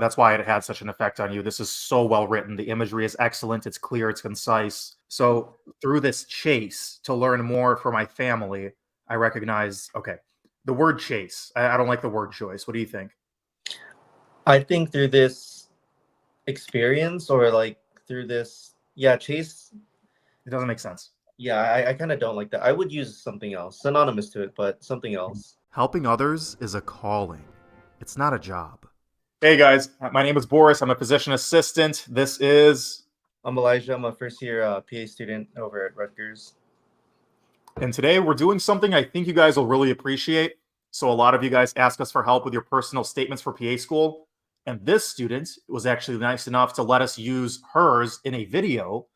That's why it had such an effect on you. This is so well written. The imagery is excellent. It's clear. It's concise. So through this chase to learn more for my family, I recognize, okay, the word chase. I don't like the word choice. What do you think? I think through this experience or like through this, yeah, chase, It doesn't make sense. yeah, I kind of don't like that. I would use something else, synonymous to it, but something else. Helping others is a calling. It's not a job. Hey guys, my name is Boris. I'm a physician assistant. This is, I'm Elijah. I'm a first year PA student over at Rutgers. and today we're doing something I think you guys will really appreciate. So a lot of you guys ask us for help with your personal statements for PA school. And this student was actually nice enough to let us use hers in a video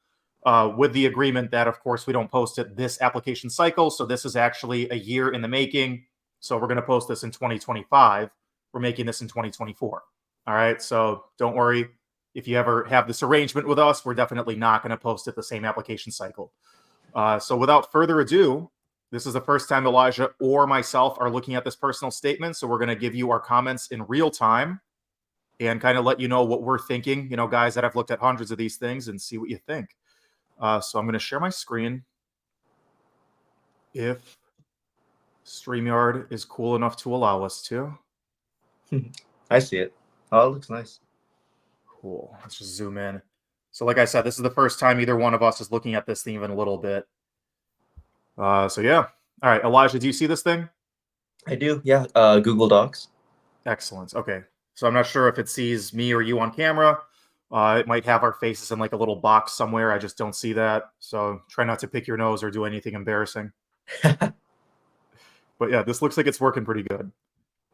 with the agreement that, of course, we don't post it this application cycle. So this is actually a year in the making. So we're going to post this in 2025. We're making this in 2024. All right. So don't worry. If you ever have this arrangement with us, we're definitely not going to post it the same application cycle. So without further ado, this is the first time Elijah or myself are looking at this personal statement. So we're going to give you our comments in real time and kind of let you know what we're thinking, you know, guys that have looked at hundreds of these things, and see what you think. So I'm going to share my screen. If StreamYard is cool enough to allow us to. I see it. Oh, it looks nice. Cool. Let's just zoom in. So like I said, this is the first time either one of us is looking at this thing even a little bit. So yeah. All right, Elijah, do you see this thing? I do, yeah. Google Docs. Excellent. Okay. So I'm not sure if it sees me or you on camera. It might have our faces in like a little box somewhere. I just don't see that. So try not to pick your nose or do anything embarrassing. But yeah, this looks like it's working pretty good.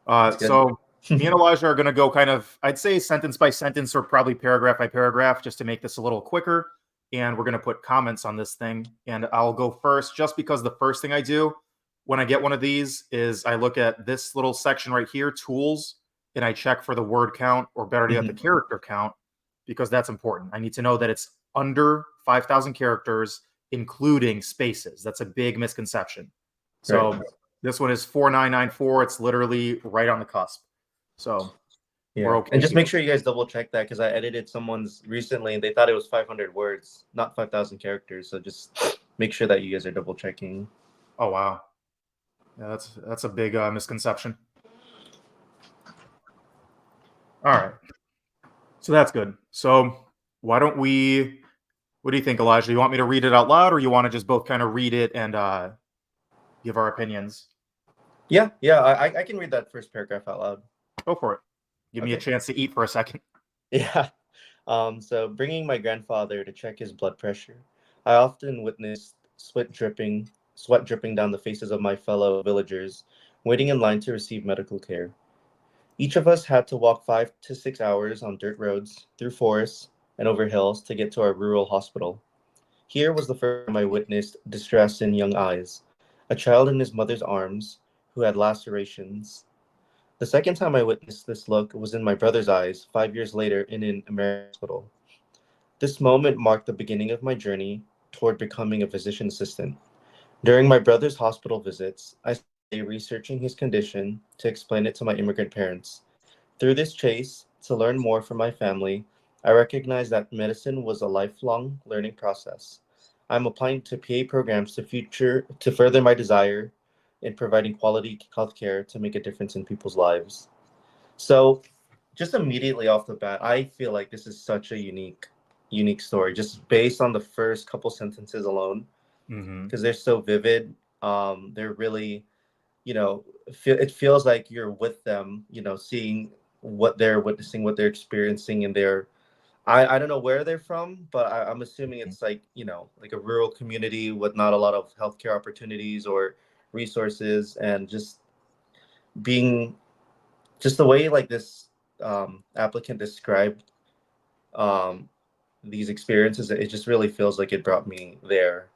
Good. So me and Elijah are going to go kind of, I'd say sentence by sentence or probably paragraph by paragraph just to make this a little quicker. And we're going to put comments on this thing. And I'll go first just because the first thing I do when I get one of these is I look at this little section right here, tools, and I check for the word count, or better yet, the character count, because that's important. I need to know that it's under 5,000 characters, including spaces. That's a big misconception. So Right. This one is 4994. It's literally right on the cusp. So Yeah. we're okay. And just make sure you guys double check that, because I edited someone's recently and they thought it was 500 words, not 5,000 characters. So just make sure that you guys are double checking. Oh, wow. Yeah, that's a big misconception. All right. So that's good. So why don't we, what do you think, Elijah? You want me to read it out loud, or you want to just both kind of read it and give our opinions? Yeah, I can read that first paragraph out loud. Go for it. Give me a chance to eat for a second. Yeah. So bringing my grandfather to check his blood pressure, I often witnessed sweat dripping down the faces of my fellow villagers, waiting in line to receive medical care. Each of us had to walk 5 to 6 hours on dirt roads, through forests, and over hills to get to our rural hospital. Here was the first time I witnessed distress in young eyes, a child in his mother's arms who had lacerations. The second time I witnessed this look was in my brother's eyes 5 years later in an American hospital. This moment marked the beginning of my journey toward becoming a physician assistant. During my brother's hospital visits, I started researching his condition to explain it to my immigrant parents. Through this chase, to learn more for my family, I recognized that medicine was a lifelong learning process. I'm applying to PA programs to further my desire in providing quality healthcare to make a difference in people's lives. So, just immediately off the bat, I feel like this is such a unique story, just based on the first couple sentences alone, because they're so vivid. They're really, it feels like you're with them, seeing what they're witnessing, what they're experiencing, and I don't know where they're from, but I'm assuming it's like, like a rural community with not a lot of healthcare opportunities or resources, and being just the way like this applicant described these experiences, it just really feels like it brought me there.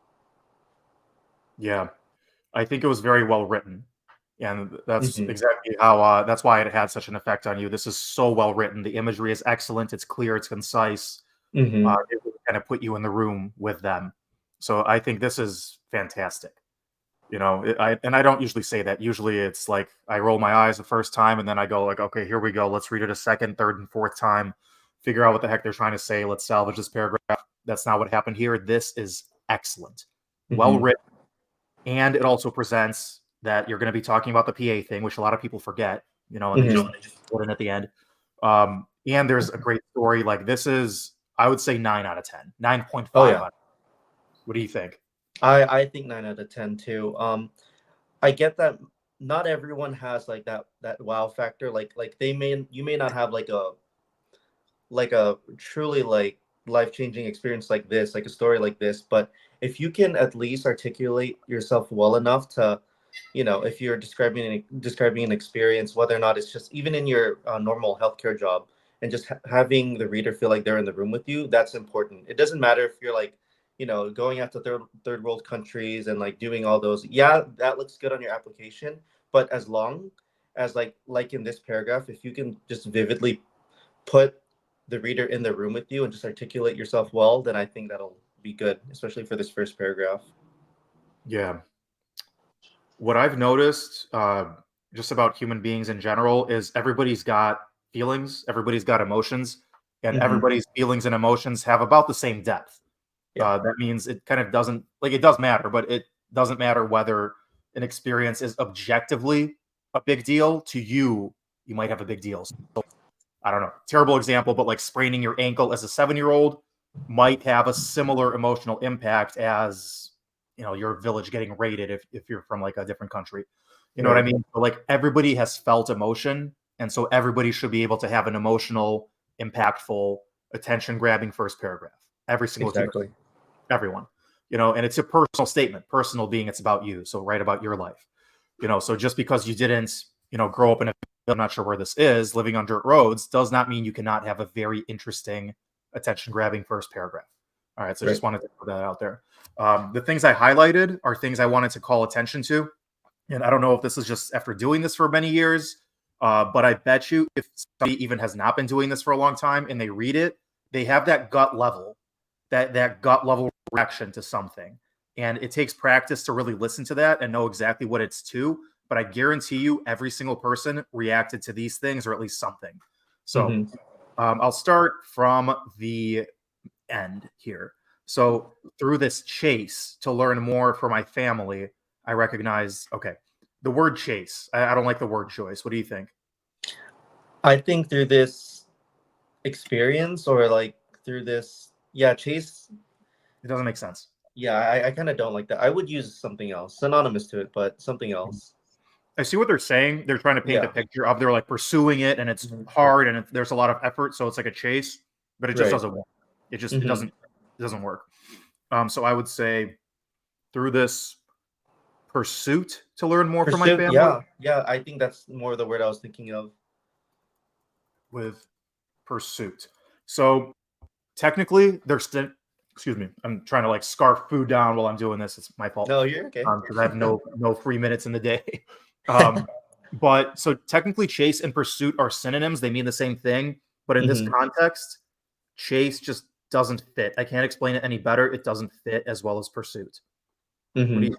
Yeah, I think it was very well written. And that's Mhm. exactly how, that's why it had such an effect on you. This is so well written. The imagery is excellent. It's clear. It's concise. Mhm. It really kind of put you in the room with them. So I think this is fantastic. I don't usually say that. Usually it's like I roll my eyes the first time and then I go like, okay, here we go. Let's read it a second, third, and fourth time. Figure out what the heck they're trying to say. Let's salvage this paragraph. That's not what happened here. This is excellent. Well written. And it also presents that you're going to be talking about the PA thing, which a lot of people forget, and they just put in at the end. And there's a great story. Like this is, I would say 9 out of 10, 9.5 Oh, yeah. out of 10. What do you think? I think 9 out of 10 too. I get that not everyone has like that wow factor. Like you may not have like a truly like life-changing experience like this, like a story like this, but if you can at least articulate yourself well enough to, if you're describing an experience, whether or not it's just even in your normal healthcare job, and just having the reader feel like they're in the room with you, that's important. It doesn't matter if you're like, going out to third world countries and like doing all those. Yeah, that looks good on your application, but as long as like in this paragraph, if you can just vividly put the reader in the room with you and just articulate yourself well, then I think that'll be good, especially for this first paragraph. Yeah. What I've noticed just about human beings in general is everybody's got feelings, everybody's got emotions, and everybody's feelings and emotions have about the same depth. Yeah. That means it kind of doesn't, like, it does matter, but it doesn't matter whether an experience is objectively a big deal to you. You might have a big deal. So, I don't know, terrible example, but like spraining your ankle as a 7-year-old might have a similar emotional impact as, your village getting raided if you're from like a different country. You know what I mean? So, like everybody has felt emotion, and so everybody should be able to have an emotional, impactful, attention-grabbing first paragraph. Every single human, Exactly. everyone. And it's a personal statement. Personal being it's about you, so write about your life. So just because you didn't, grow up in a, I'm not sure where this is, living on dirt roads, does not mean you cannot have a very interesting, attention-grabbing first paragraph. All right, so I just wanted to put that out there. The things I highlighted are things I wanted to call attention to. And I don't know if this is just after doing this for many years, but I bet you if somebody even has not been doing this for a long time and they read it, they have that gut level, that gut level reaction to something. And it takes practice to really listen to that and know exactly what it's to. But I guarantee you every single person reacted to these things or at least something. So I'll start from the end here. So through this chase to learn more for my family, I recognize, okay, the word chase. I don't like the word choice. What do you think? I think through this experience or like through this, chase. It doesn't make sense. Yeah, I kind of don't like that. I would use something else, synonymous to it, but something else. I see what they're saying. They're trying to paint a picture of they're like pursuing it and it's hard and there's a lot of effort. So it's like a chase, but it just doesn't work. It doesn't work. So I would say through this pursuit to learn more from my family. Yeah. I think that's more the word I was thinking of. With pursuit. So technically, they're still. Excuse me. I'm trying to like scarf food down while I'm doing this. It's my fault. No, you're okay. Because I have no 3 minutes in the day. But so technically, chase and pursuit are synonyms. They mean the same thing. But in this context, chase just doesn't fit. I can't explain it any better. It doesn't fit as well as pursuit. What do you think?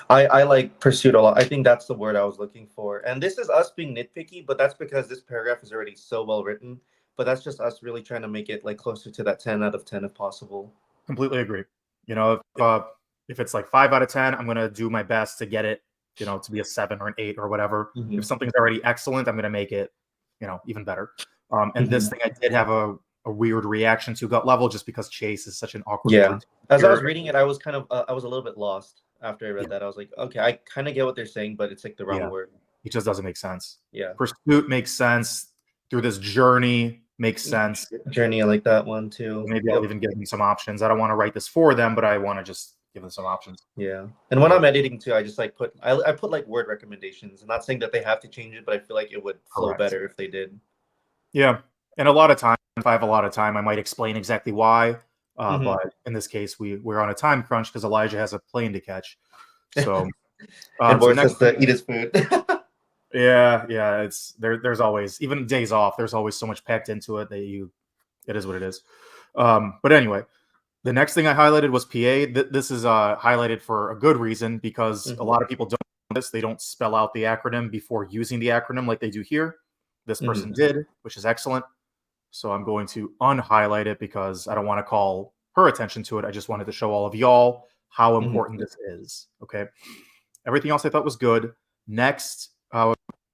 I like pursuit a lot. I think that's the word I was looking for. And this is us being nitpicky, but that's because this paragraph is already so well written. But that's just us really trying to make it like closer to that 10 out of 10 if possible. Completely agree. If it's like 5 out of 10, I'm going to do my best to get it, to be a 7 or an 8 or whatever. If something's already excellent, I'm going to make it, even better. And this thing I did have a weird reaction to gut level just because chase is such an awkward word. As I was reading it, I was kind of, I was a little bit lost after I read that. I was like, okay, I kind of get what they're saying, but it's like the wrong word. It just doesn't make sense. Yeah. Pursuit makes sense. Through this journey makes sense. Journey, I like that one too. Maybe I'll even give them some options. I don't want to write this for them, but I want to just give them some options. Yeah. And when I'm editing too, I just like I put like word recommendations. I'm not saying that they have to change it, but I feel like it would flow better if they did. Yeah. And a lot of time, if I have a lot of time, I might explain exactly why. But in this case, we're on a time crunch because Elijah has a plane to catch. So and Boris has to eat his food. Yeah. It's there's always, even days off, there's always so much packed into it that it is what it is. But anyway, The next thing I highlighted was PA. This is highlighted for a good reason because a lot of people don't know this. They don't spell out the acronym before using the acronym like they do here. This person did, which is excellent. So I'm going to unhighlight it because I don't want to call her attention to it. I just wanted to show all of y'all how important this is. Okay. Everything else I thought was good. Next,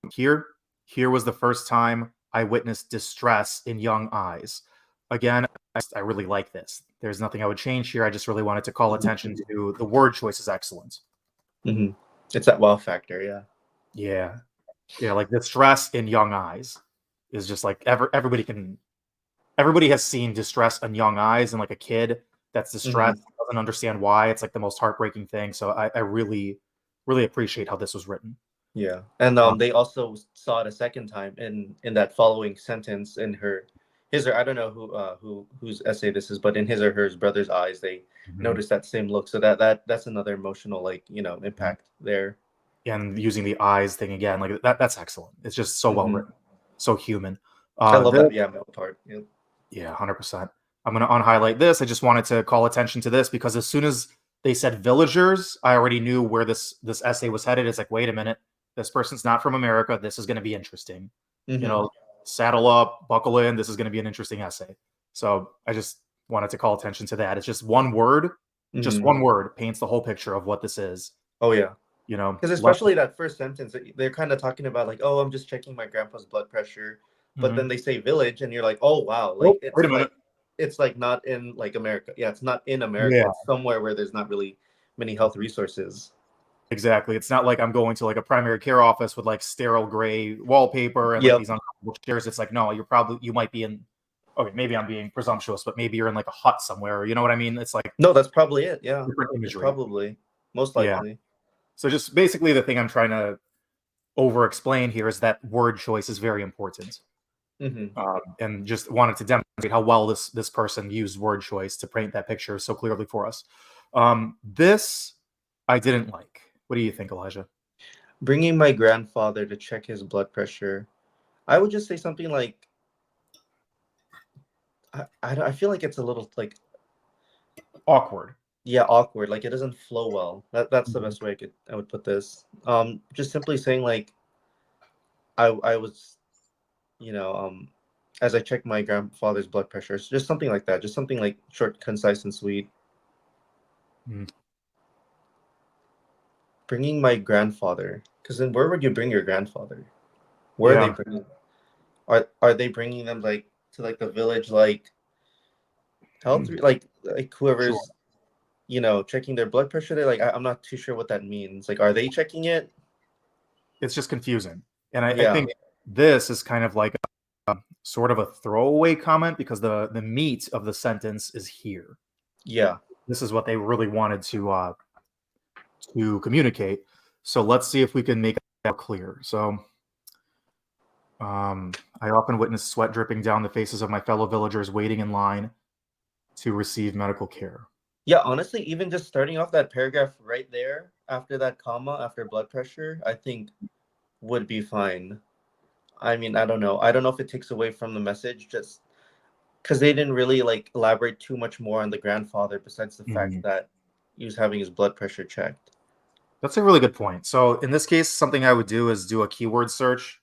here was the first time I witnessed distress in young eyes. Again, I really like this. There's nothing I would change here. I just really wanted to call attention to the word choice is excellent. It's that wow factor, yeah. Yeah, like distress in young eyes is just like everybody has seen distress in young eyes, and like a kid that's distressed doesn't understand why. It's like the most heartbreaking thing. So I really, really appreciate how this was written. Yeah, and they also saw it a second time in that following sentence in his or I don't know whose essay this is, but in his or her brother's eyes, they noticed that same look. So that's another emotional impact there. And using the eyes thing again, like that's excellent. It's just so well written, so human. I love that. Yeah, middle part. Yeah, 100%. I'm gonna unhighlight this. I just wanted to call attention to this because as soon as they said villagers, I already knew where this essay was headed. It's like, wait a minute, this person's not from America. This is going to be interesting. You know, saddle up, buckle in. This is going to be an interesting essay. So I just wanted to call attention to that. It's just one word, just one word paints the whole picture of what this is. Oh yeah. You know, because especially that first sentence, they're kind of talking about like, oh, I'm just checking my grandpa's blood pressure, but then they say village, and you're like, oh wow, like wait a minute. It's like not in like America. Yeah, it's not in America. Yeah. It's somewhere where there's not really many health resources. Exactly. It's not like I'm going to like a primary care office with like sterile gray wallpaper and like these uncomfortable chairs. It's like, no, you might be in. Okay, maybe I'm being presumptuous, but maybe you're in like a hut somewhere. You know what I mean? It's like no, that's probably it. Yeah, different imagery. Probably, most likely. Yeah. So just basically the thing I'm trying to over-explain here is that word choice is very important. And just wanted to demonstrate how well this person used word choice to paint that picture so clearly for us. This I didn't like. What do you think, Elijah? Bringing my grandfather to check his blood pressure. I would just say something like, I feel like it's a little like awkward. Yeah, awkward. Like it doesn't flow well. That's the best way I would put this. Just simply saying like, I was, as I checked my grandfather's blood pressure, so just something like that. Just something like short, concise, and sweet. Bringing my grandfather, because then where would you bring your grandfather? Where are they bringing? Are they bringing them like to like the village like health like whoever's checking their blood pressure? They're like I'm not too sure what that means. Like, are they checking it? It's just confusing, and I think this is kind of like a sort of a throwaway comment because the meat of the sentence is here. Yeah, this is what they really wanted to communicate. So let's see if we can make that clear. So I often witness sweat dripping down the faces of my fellow villagers waiting in line to receive medical care. Yeah, honestly, even just starting off that paragraph right there after that comma, after blood pressure, I think would be fine. I mean, I don't know. I don't know if it takes away from the message, just because they didn't really like elaborate too much more on the grandfather besides the fact that he was having his blood pressure checked. That's a really good point. So in this case, something I would do is do a keyword search.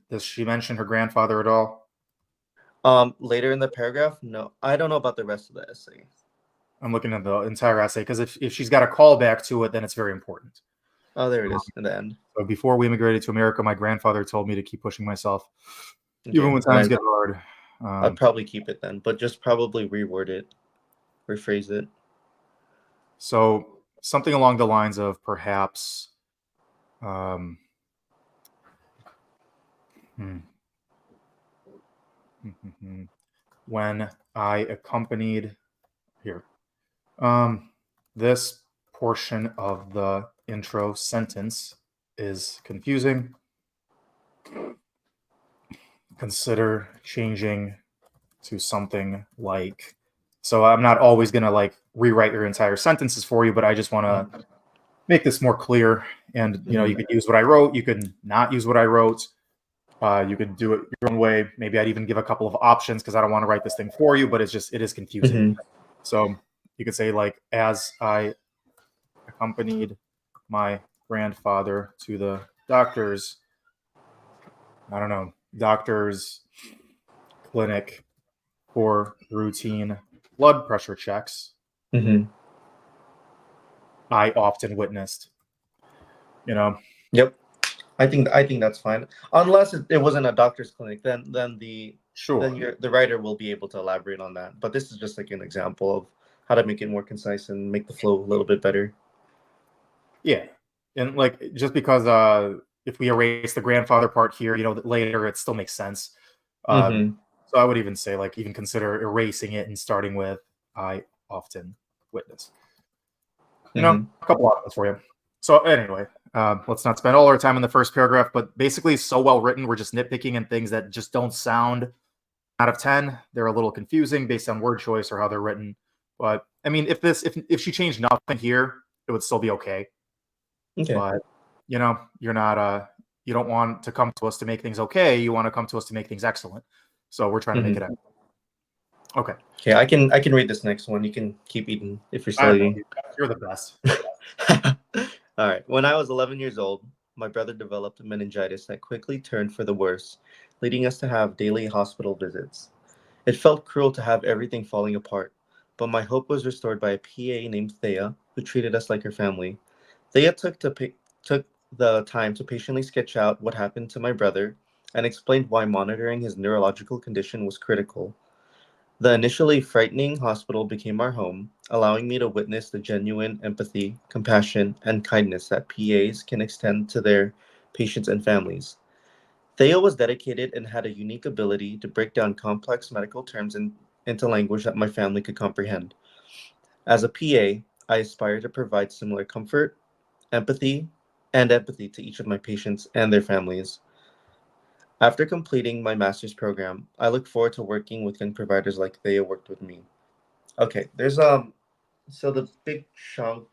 Does she mention her grandfather at all? Later in the paragraph, no. I don't know about the rest of the essay. I'm looking at the entire essay because if she's got a callback to it, then it's very important. Oh, there it is in the end. So before we immigrated to America, my grandfather told me to keep pushing myself, even when times get hard. I'd probably keep it then, but just probably reword it, rephrase it. So something along the lines of perhaps, when I accompanied here, this portion of the intro sentence is confusing. Consider changing to something like, so I'm not always going to like rewrite your entire sentences for you, but I just want to make this more clear. And, you could use what I wrote. You could not use what I wrote. You could do it your own way. Maybe I'd even give a couple of options because I don't want to write this thing for you, but it is confusing. So you could say like, as I accompanied my grandfather to the doctor's, I don't know, doctor's clinic for routine blood pressure checks, Mm-hmm. I often witnessed, you know. Yep. I think that's fine. Unless it wasn't a doctor's clinic, then Sure. the writer will be able to elaborate on that. But this is just like an example of how to make it more concise and make the flow a little bit better. Yeah. And like, just because if we erase the grandfather part here, later it still makes sense. Mm-hmm. So I would even say, like, even consider erasing it and starting with I often witness. Mm-hmm. A couple options for you. So anyway, let's not spend all our time in the first paragraph, but basically so well written, we're just nitpicking and things that just don't sound out of 10. They're a little confusing based on word choice or how they're written. But I mean, if she changed nothing here, it would still be okay. Okay. But you're not you don't want to come to us to make things okay. You want to come to us to make things excellent. So we're trying to make it excellent. Okay. Okay, I can read this next one. You can keep eating if you're still I know eating. you're the best. All right. When I was 11 years old, my brother developed meningitis that quickly turned for the worse, leading us to have daily hospital visits. It felt cruel to have everything falling apart, but my hope was restored by a PA named Thea, who treated us like her family. Thea took the time to patiently sketch out what happened to my brother and explained why monitoring his neurological condition was critical. The initially frightening hospital became our home, allowing me to witness the genuine empathy, compassion, and kindness that PAs can extend to their patients and families. Theo was dedicated and had a unique ability to break down complex medical terms into language that my family could comprehend. As a PA, I aspire to provide similar comfort, empathy to each of my patients and their families. After completing my master's program, I look forward to working with young providers like Thea worked with me. Okay, there's so the big chunk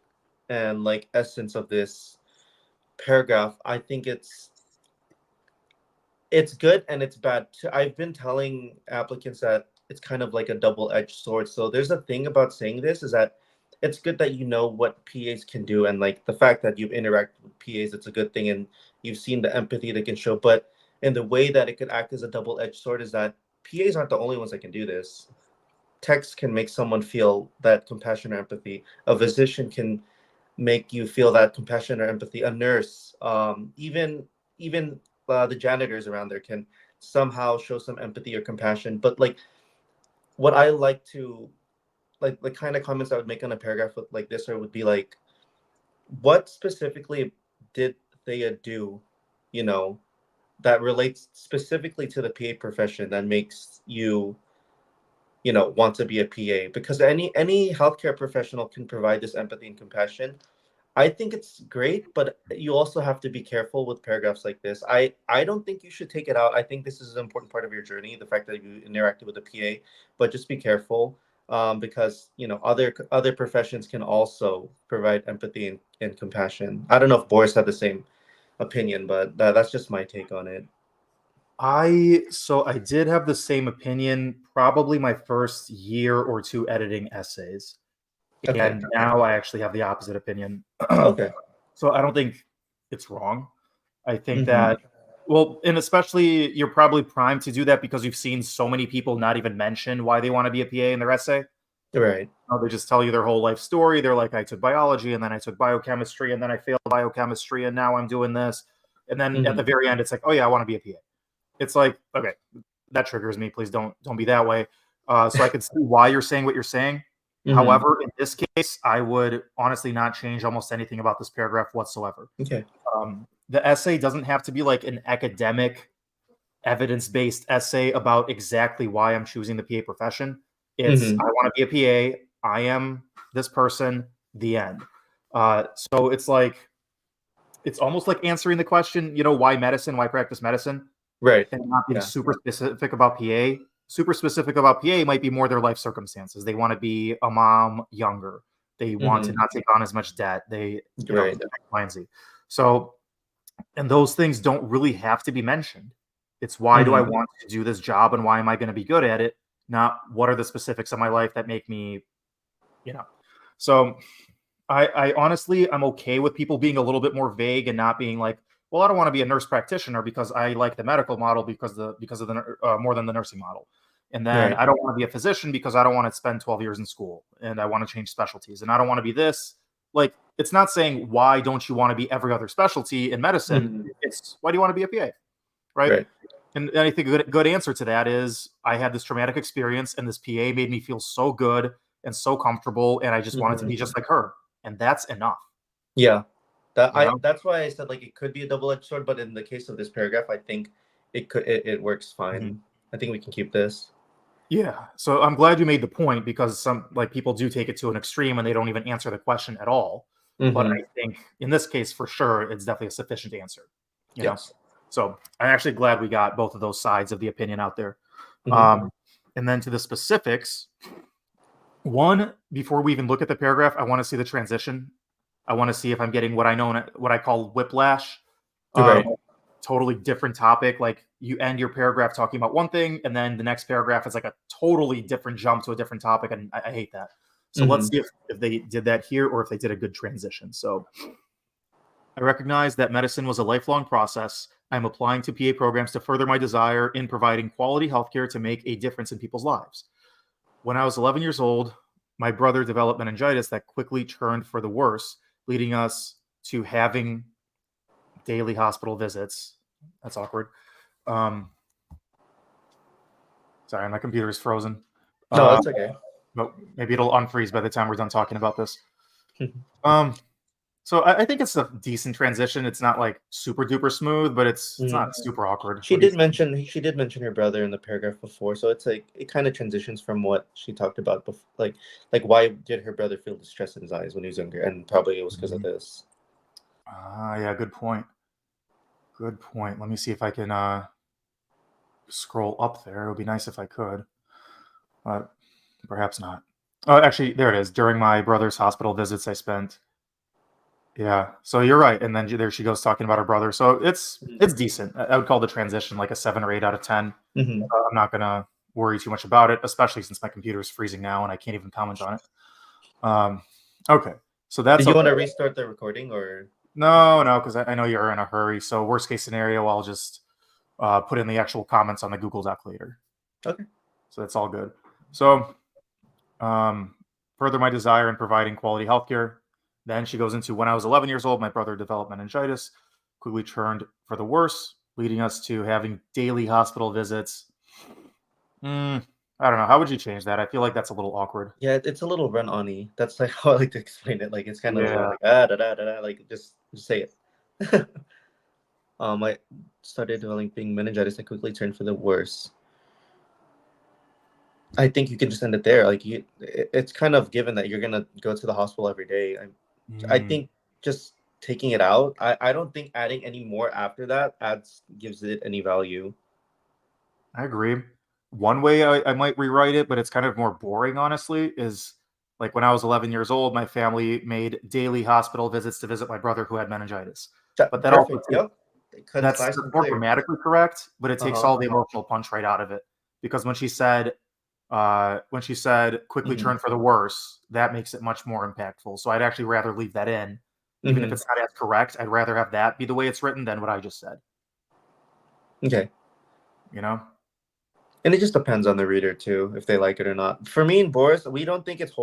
and like essence of this paragraph, I think it's good and it's bad too. I've been telling applicants that it's kind of like a double-edged sword. So there's a thing about saying this is that it's good that you know what PAs can do, and like the fact that you've interacted with PAs, it's a good thing, and you've seen the empathy they can show. But in the way that it could act as a double-edged sword is that PAs aren't the only ones that can do this. Text can make someone feel that compassion or empathy. A physician can make you feel that compassion or empathy. A nurse, even the janitors around there can somehow show some empathy or compassion. But like what I like to like the kind of comments I would make on a paragraph like this or would be like, what specifically did Thea do, you know, that relates specifically to the PA profession that makes you want to be a PA? Because any healthcare professional can provide this empathy and compassion. I think it's great, but you also have to be careful with paragraphs like this. I don't think you should take it out. I think this is an important part of your journey, the fact that you interacted with a PA, but just be careful, because other professions can also provide empathy and compassion. I don't know if Boris had the same opinion, but that's just my take on it. I did have the same opinion probably my first year or two editing essays. Okay. And now I actually have the opposite opinion. Okay. So I don't think it's wrong. I think Mm-hmm. that, well, and especially you're probably primed to do that because you've seen so many people not even mention why they want to be a PA in their essay. Right. They just tell you their whole life story. They're like, I took biology and then I took biochemistry and then I failed biochemistry and now I'm doing this. And then at Mm-hmm. the very end, it's like, oh yeah, I want to be a PA. It's like, okay, that triggers me. Please don't be that way. So I can see why you're saying what you're saying. Mm-hmm. However, in this case, I would honestly not change almost anything about this paragraph whatsoever. Okay. The essay doesn't have to be like an academic, evidence-based essay about exactly why I'm choosing the PA profession. It's Mm-hmm. I want to be a PA. I am this person. The end. So it's almost like answering the question, why medicine? Why practice medicine? Right. And not being Yeah. super specific about PA. Super specific about PA might be more their life circumstances. They want to be a mom younger. They want to Mm-hmm. not take on as much debt. They, Right. X, Y, and Z. So, and those things don't really have to be mentioned. It's why do I Mm-hmm. want to do this job and why am I going to be good at it? Not what are the specifics of my life that make me you know. So I honestly, I'm okay with people being a little bit more vague and not being like, well, I don't want to be a nurse practitioner because I like the medical model because of the more than the nursing model. And then Right. I don't want to be a physician because I don't want to spend 12 years in school and I want to change specialties and I don't want to be this. Like, it's not saying why don't you want to be every other specialty in medicine? Mhm. It's why do you want to be a PA? Right. Right. And I think a good answer to that is I had this traumatic experience and this PA made me feel so good and so comfortable and I just wanted to Mhm. be just like her. And that's enough, Yeah. you know? That's why I said like it could be a double-edged sword, but in the case of this paragraph, I think it works Mhm. fine. I think we can keep this. Yeah. So I'm glad you made the point because some like people do take it to an extreme and they don't even answer the question at all. But Hmm. I think in this case, for sure, it's definitely a sufficient answer, you know? Yes. So I'm actually glad we got both of those sides of the opinion out there. Hmm. Um, and then to the specifics, one, before we even look at the paragraph, I want to see the transition. I want to see if I'm getting what I call whiplash. Um, Right. totally different topic. Like you end your paragraph talking about one thing, and then the next paragraph is like a totally different jump to a different topic, and I hate that. So let's Hmm. see if they did that here or if they did a good transition. So I recognize that medicine was a lifelong process. I'm applying to PA programs to further my desire in providing quality healthcare to make a difference in people's lives. When I was 11 years old, my brother developed meningitis that quickly turned for the worse, leading us to having daily hospital visits. That's awkward. Um, sorry, my computer is frozen. No, Uh, that's okay. but maybe it'll unfreeze by the time we're done talking about this. Um, so I think it's a decent transition. It's not like super duper smooth, but it's Mhm. not super awkward. She What do you did think? mention her brother in the paragraph before, so it's like it kind of transitions from what she talked about before, like why did her brother feel distress in his eyes when he was younger, and probably it was because of Mhm. this. Yeah, good point. Good point. Let me see if I can scroll up there. It would be nice if I could, but perhaps not. Oh, actually, there it is. During my brother's hospital visits, I spent. Yeah, so you're right. And then there she goes talking about her brother. So it's decent. I would call the transition like a 7 or 8 out of 10. Mm-hmm. I'm not gonna worry too much about it, especially since my computer is freezing now and I can't even comment on it. Um, okay, so that's Did you okay. want to restart the recording or? No, no, because I know you're in a hurry. So worst case scenario, I'll just put in the actual comments on the Google Doc later. Okay. So that's all good. So um, further my desire in providing quality healthcare. Then she goes into when I was 11 years old, my brother developed meningitis, quickly turned for the worse, leading us to having daily hospital visits. I don't know. How would you change that? I feel like that's a little awkward. Yeah, it's a little run-on-y. That's like how I like to explain it. Like it's kind of Yeah. like da da da da, like just say it. I started developing meningitis and quickly turned for the worse. I think you can just end it there. Like it's kind of given that you're gonna go to the hospital every day. I Mm, think just taking it out. I don't think adding any more after that gives it any value. I agree. One way I might rewrite it, but it's kind of more boring, honestly, is like when I was 11 years old, my family made daily hospital visits to visit my brother who had meningitis. But that also Perfect. Yep. that's Concise and more clear. grammatically correct, but it Uh takes huh. all the emotional punch right out of it. Because when she said quickly Hmm. turn for the worse, that makes it much more impactful. So I'd actually rather leave that in. Even if Hmm. it's not as correct, I'd rather have that be the way it's written than what I just said. Okay. You know? And it just depends on the reader too, if they like it or not. For me and Boris, we don't think it's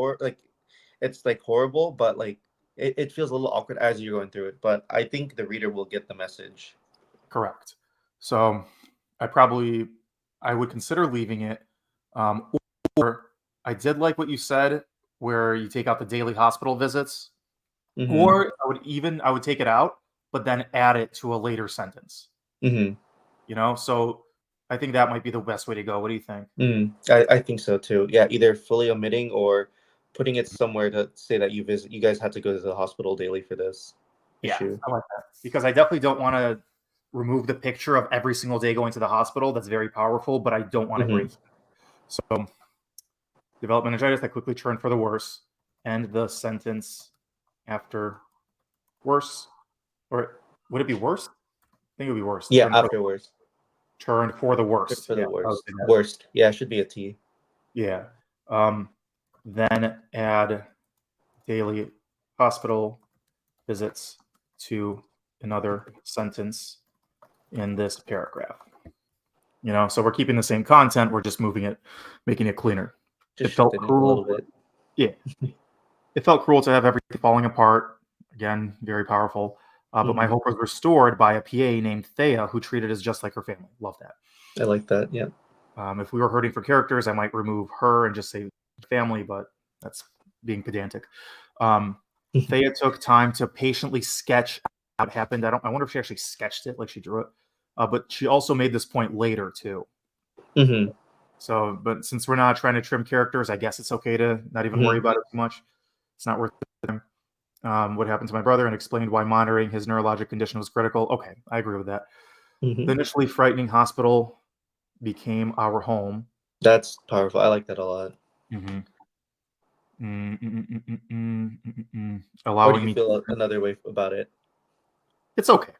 like horrible, but like it feels a little awkward as you're going through it. But I think the reader will get the message. Correct. So I would consider leaving it. Um, or I did like what you said, where you take out the daily hospital visits, Mm-hmm. or I would take it out, but then add it to a later sentence. Mm-hmm. You know, so I think that might be the best way to go. What do you think? Mm. I think so too. Yeah, either fully omitting or putting it somewhere to say that you guys had to go to the hospital daily for this Yeah, issue. I like that because I definitely don't want to remove the picture of every single day going to the hospital. That's very powerful, but I don't want to Mm-hmm. break. So develop meningitis that quickly turned for the worse. End the sentence after worse, or would it be worse? I think it would be worse. Yeah, afterwards. Turned for the worst. For Yeah, the I would worst. say that. Worst. Yeah, it should be a T. Yeah. Um, then add daily hospital visits to another sentence in this paragraph. So we're keeping the same content, we're just moving it, making it cleaner. Just It felt shifted it a little cruel. bit. Yeah. It felt cruel to have everything falling apart. Again, very powerful. But my hope was restored by a PA named Thea, who treated us just like her family. Love that. I like that. Yeah. If we were hurting for characters, I might remove her and just say family, but that's being pedantic. Thea took time to patiently sketch what happened. I wonder if she actually sketched it, like she drew it. But she also made this point later too. Mm-hmm. So, but since we're not trying to trim characters, I guess it's okay to not even worry about it too much. It's not worth it. What happened to my brother and explained why monitoring his neurologic condition was critical. Okay, I agree with that. The initially frightening hospital became our home. That's powerful. I like that a lot. Or do Allowing you me feel another way about it? It's okay.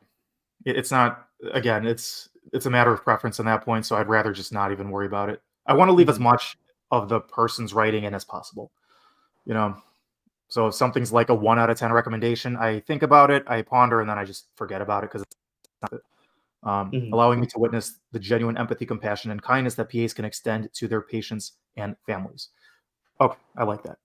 It's not, again, it's a matter of preference on that point, so I'd rather just not even worry about it. I want to leave as much of the person's writing in as possible. So if something's like a 1 out of 10 recommendation, I think about it, I ponder, and then I just forget about it because it's not it. Allowing me to witness the genuine empathy, compassion, and kindness that PAs can extend to their patients and families. Okay, I like that.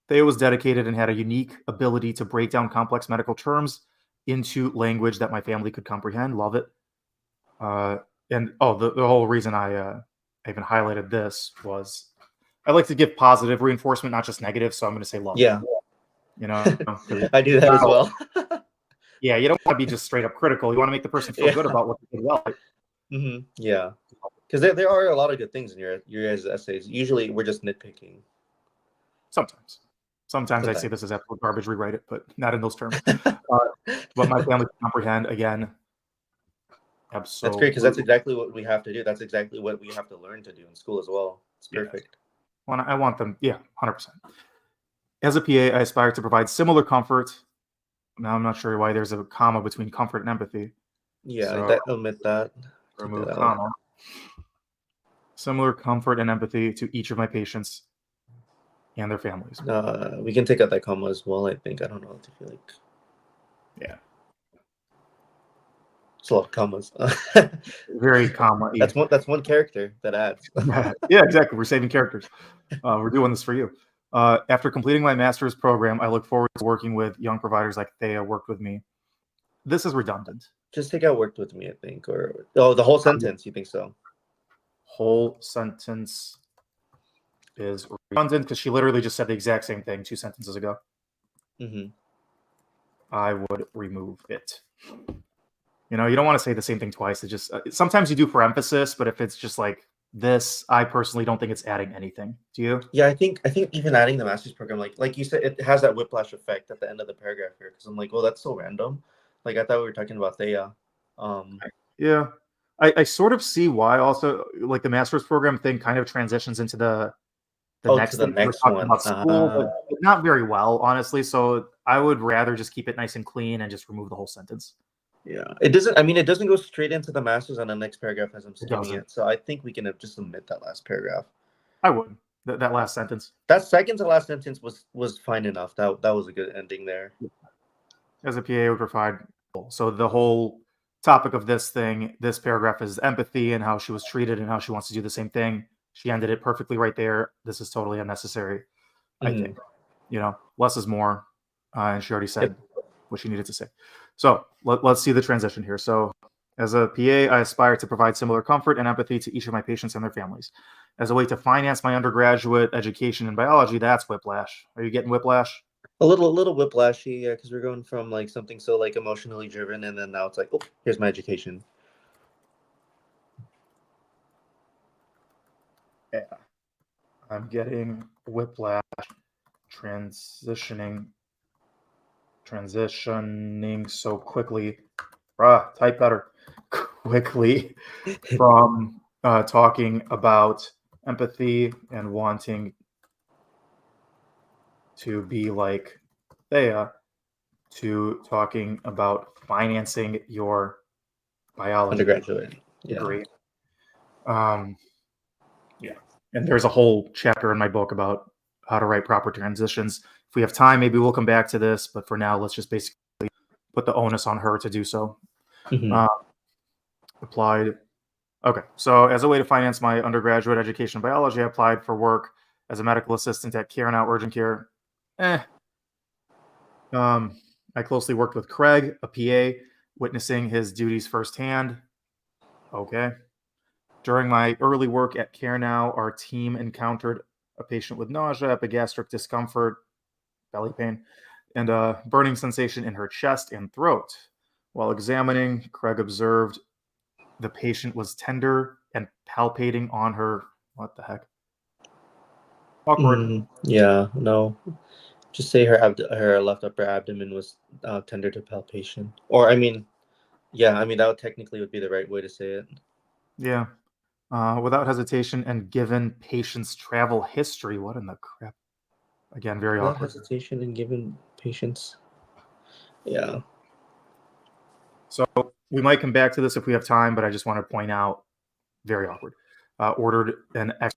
Thea was dedicated and had a unique ability to break down complex medical terms into language that my family could comprehend. Love it. The whole reason I even highlighted this was I like to give positive reinforcement, not just negative. So I'm going to say love. Yeah. I do that as well. Yeah, you don't want to be just straight up critical. You want to make the person feel good about what they did well. Yeah, because there are a lot of good things in your guys' essays. Usually, we're just nitpicking. Sometimes I say this is absolute garbage. Rewrite it, but not in those terms. But my family can comprehend again. Absolutely. That's great because that's exactly what we have to do. That's exactly what we have to learn to do in school as well. It's perfect. Well, I want them, 100%. As a PA, I aspire to provide similar comfort. Now, I'm not sure why there's a comma between comfort and empathy. Yeah, So omit that. remove comma. Similar comfort and empathy to each of my patients and their families. We can take out that comma as well, I think. I don't know what to feel like. Yeah. It's a lot of commas. Very comma. That's one character that adds. Yeah, exactly. We're saving characters. We're doing this for you. After completing my master's program, I look forward to working with young providers like Thea worked with me. This is redundant. Just take out worked with me, I think. Or the whole sentence, you think so? Whole sentence is redundant because she literally just said the exact same thing 2 sentences ago. I would remove it. You don't want to say the same thing twice. It just sometimes you do for emphasis, but if it's just like this, I personally don't think it's adding anything. Do you? Yeah, I think even adding the master's program, like you said, it has that whiplash effect at the end of the paragraph here. Because I'm like, well, that's so random. Like I thought we were talking about Thea. Yeah, I sort of see why. Also, like the master's program thing kind of transitions into the next thing. We're talking about school, but not very well, honestly. So I would rather just keep it nice and clean and just remove the whole sentence. Yeah, it doesn't. I mean, it doesn't go straight into the master's on the next paragraph as I'm skimming it. So I think we can just omit that last paragraph. I would. That last sentence. That second to last sentence was fine enough. That was a good ending there. As a PA would provide. So the whole topic of this paragraph is empathy and how she was treated and how she wants to do the same thing. She ended it perfectly right there. This is totally unnecessary. I think, less is more. And she already said what she needed to say. So let's see the transition here. So as a PA, I aspire to provide similar comfort and empathy to each of my patients and their families. As a way to finance my undergraduate education in biology, that's whiplash. Are you getting whiplash? A little whiplashy, yeah, because we're going from like something so like emotionally driven, and then now it's like, oh, here's my education. Yeah, I'm getting whiplash transitioning so quickly. Type better. Quickly from talking about empathy and wanting to be like Thea to talking about financing your biology Undergraduate degree. Yeah. And there's a whole chapter in my book about how to write proper transitions. If we have time, maybe we'll come back to this, but for now, let's just basically put the onus on her to do so. Applied. Okay, so as a way to finance my undergraduate education in biology, I applied for work as a medical assistant at 𝐾𝐨𝐧'𝐭 Urgent Care. I closely worked with Craig, a PA, witnessing his duties firsthand. Okay. During my early work at 𝐾𝐨𝐽, our team encountered a patient with nausea, epigastric discomfort, belly pain, and a burning sensation in her chest and throat. While examining, Craig observed the patient was tender and palpating on her. What the heck? Awkward. Yeah, no. Just say her left upper abdomen was tender to palpation. Or, I mean, yeah, I mean, that would technically would be the right way to say it. Yeah. Without hesitation and given patient's travel history. What in the crap? Again, very Without awkward. hesitation and given patients. Yeah. So we might come back to this if we have time, but I just want to point out, very awkward. Ordered an X.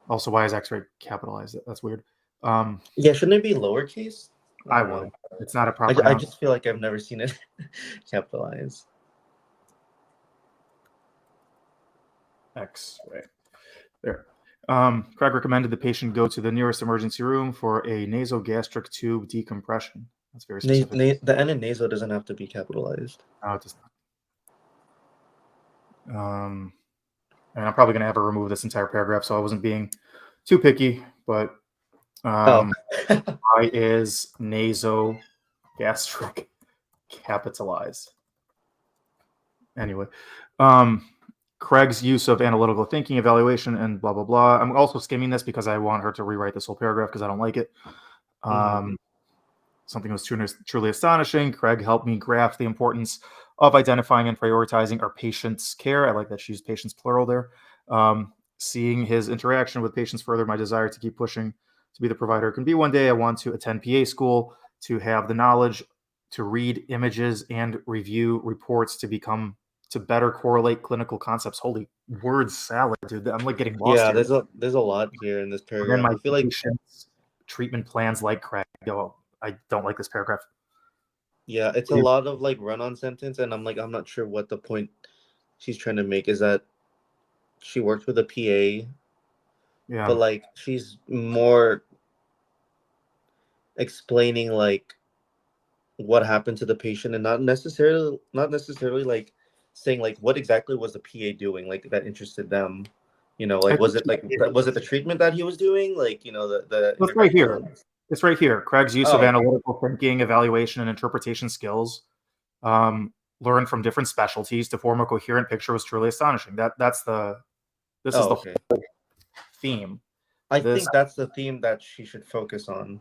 Also, why is X-ray capitalized? That's weird. Yeah, shouldn't it be lowercase? I would. It's not a proper I noun. just feel like I've never seen it capitalized. X-ray. There. Craig recommended the patient go to the nearest emergency room for a nasogastric tube decompression. That's very specific. The N in nasal doesn't have to be capitalized. No, it does not. And I'm probably going to have to remove this entire paragraph, so I wasn't being too picky, but why is nasogastric capitalized? Anyway, Craig's use of analytical thinking, evaluation, and blah, blah, blah. I'm also skimming this because I want her to rewrite this whole paragraph because I don't like it. Something was truly astonishing. Craig helped me grasp the importance of identifying and prioritizing our patients' care. I like that she used patients plural there. Seeing his interaction with patients furthered my desire to keep pushing to be the provider it can be one day. I want to attend PA school, to have the knowledge to read images and review reports to better correlate clinical concepts. Holy word salad, dude. I'm like getting lost here. There's a lot here in this paragraph. And then I feel like treatment plans like Craig. I don't like this paragraph. Yeah, it's a lot of like run-on sentence, and I'm not sure what the point she's trying to make is. That she worked with a PA, but like she's more explaining like what happened to the patient, and not necessarily like saying like what exactly was the PA doing like that interested them. Like was it the treatment that he was doing? Like the it's right here. It's right here. Craig's use of analytical thinking, evaluation, and interpretation skills, learned from different specialties to form a coherent picture was truly astonishing. This is the whole theme. I think that's the theme that she should focus on.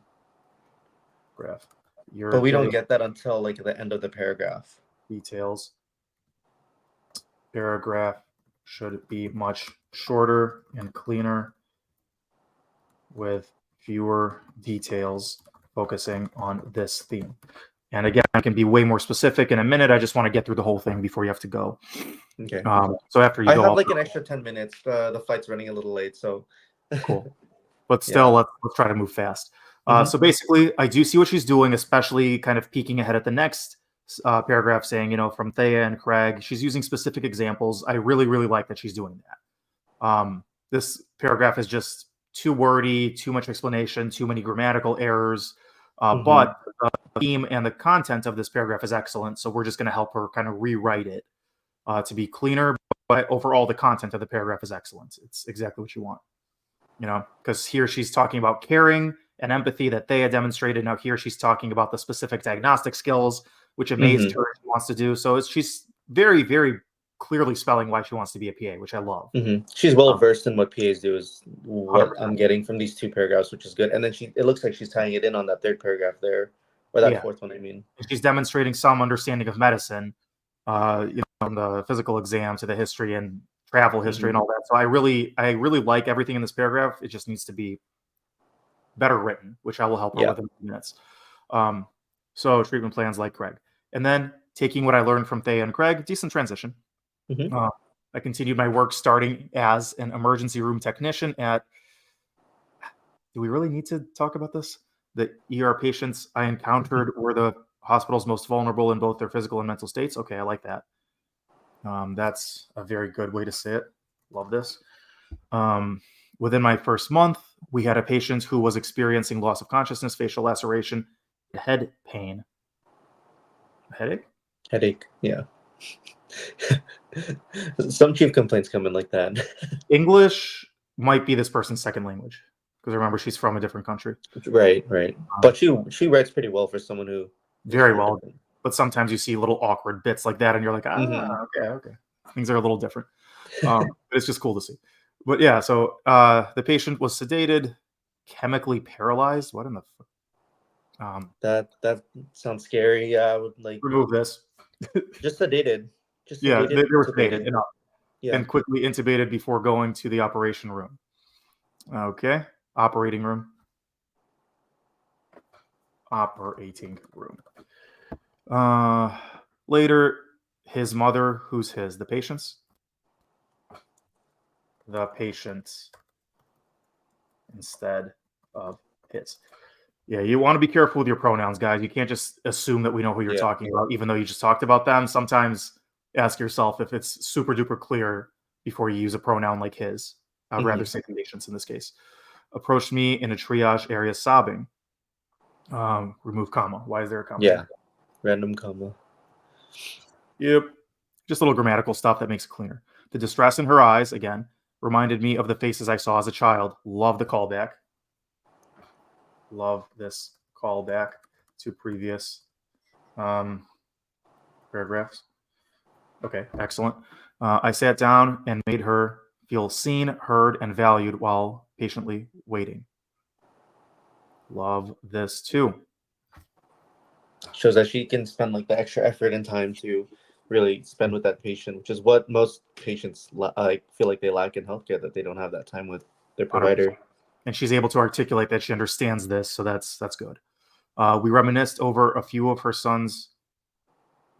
Graph. But we don't get that until like the end of the paragraph. Details. Paragraph should be much shorter and cleaner with fewer details focusing on this theme. And again, I can be way more specific in a minute. I just want to get through the whole thing before you have to go. Okay. So after you go, I have like an extra 10 minutes. The flight's running a little late, so cool. But still, let's try to move fast. So basically, I do see what she's doing, especially kind of peeking ahead at the next paragraph, saying, from 𝐬𝐭 and Craig, she's using specific examples. I really, really like that she's doing that. This paragraph is just too wordy, too much explanation, too many grammatical errors. But the theme and the content of this paragraph is excellent. So we're just going to help her kind of rewrite it to be cleaner. But overall, the content of the paragraph is excellent. It's exactly what you want. Because here she's talking about caring and empathy that 𝐬𝐭 demonstrated. Now here she's talking about the specific diagnostic skills, which amazed her she wants to do. So she's very, very clearly spelling why she wants to be a PA, which I love. She's well versed in what PAs do, is what I'm getting from these two paragraphs, which is good. And then it looks like she's tying it in on that third paragraph there, or that fourth one, I mean. She's demonstrating some understanding of medicine, from the physical exam to the history and travel history and all that. So I really like everything in this paragraph. It just needs to be better written, which I will help her with in a few minutes. So treatment plans like Craig. And then taking what I learned from 𝐬𝐭 and Craig, decent transition. I continued my work starting as an emergency room technician at do we really need to talk about this? The ER patients I encountered were the hospital's most vulnerable in both their physical and mental states. Okay, I like that. That's a very good way to say it. Love this. Within my first month, we had a patient who was experiencing loss of consciousness, facial laceration, head pain. Headache? Headache. Yeah. Some chief complaints come in like that. English might be this person's second language because remember she's from a different country. Right. But she writes pretty well for someone who very well. But sometimes you see little awkward bits like that, and you're like, okay. Things are a little different. But it's just cool to see. But yeah, so the patient was sedated, chemically paralyzed. What in the? That sounds scary. Yeah, I would like remove this. Just sedated. They were sedated enough. Yeah. And quickly intubated before going to the operation room. Okay, operating room. Later, his mother, who's his? The patient's? The patient instead of his. Yeah, you want to be careful with your pronouns, guys. You can't just assume that we know who you're talking about, even though you just talked about them. Sometimes ask yourself if it's super duper clear before you use a pronoun like his. I'd rather say the patient's in this case. Approached me in a triage area sobbing. Remove comma. Why is there a comma? Yeah, random comma. Yep. Just little grammatical stuff that makes it cleaner. The distress in her eyes, again, reminded me of the faces I saw as a child. Love the callback. Love this callback to previous paragraphs. Okay, excellent. I sat down and made her feel seen, heard, and valued while patiently waiting. Love this too. Shows that she can spend like the extra effort and time to really spend with that patient, which is what most patients feel like they lack in healthcare, that they don't have that time with their provider. 100%. And she's able to articulate that she understands this, so that's good. We reminisced over a few of her son's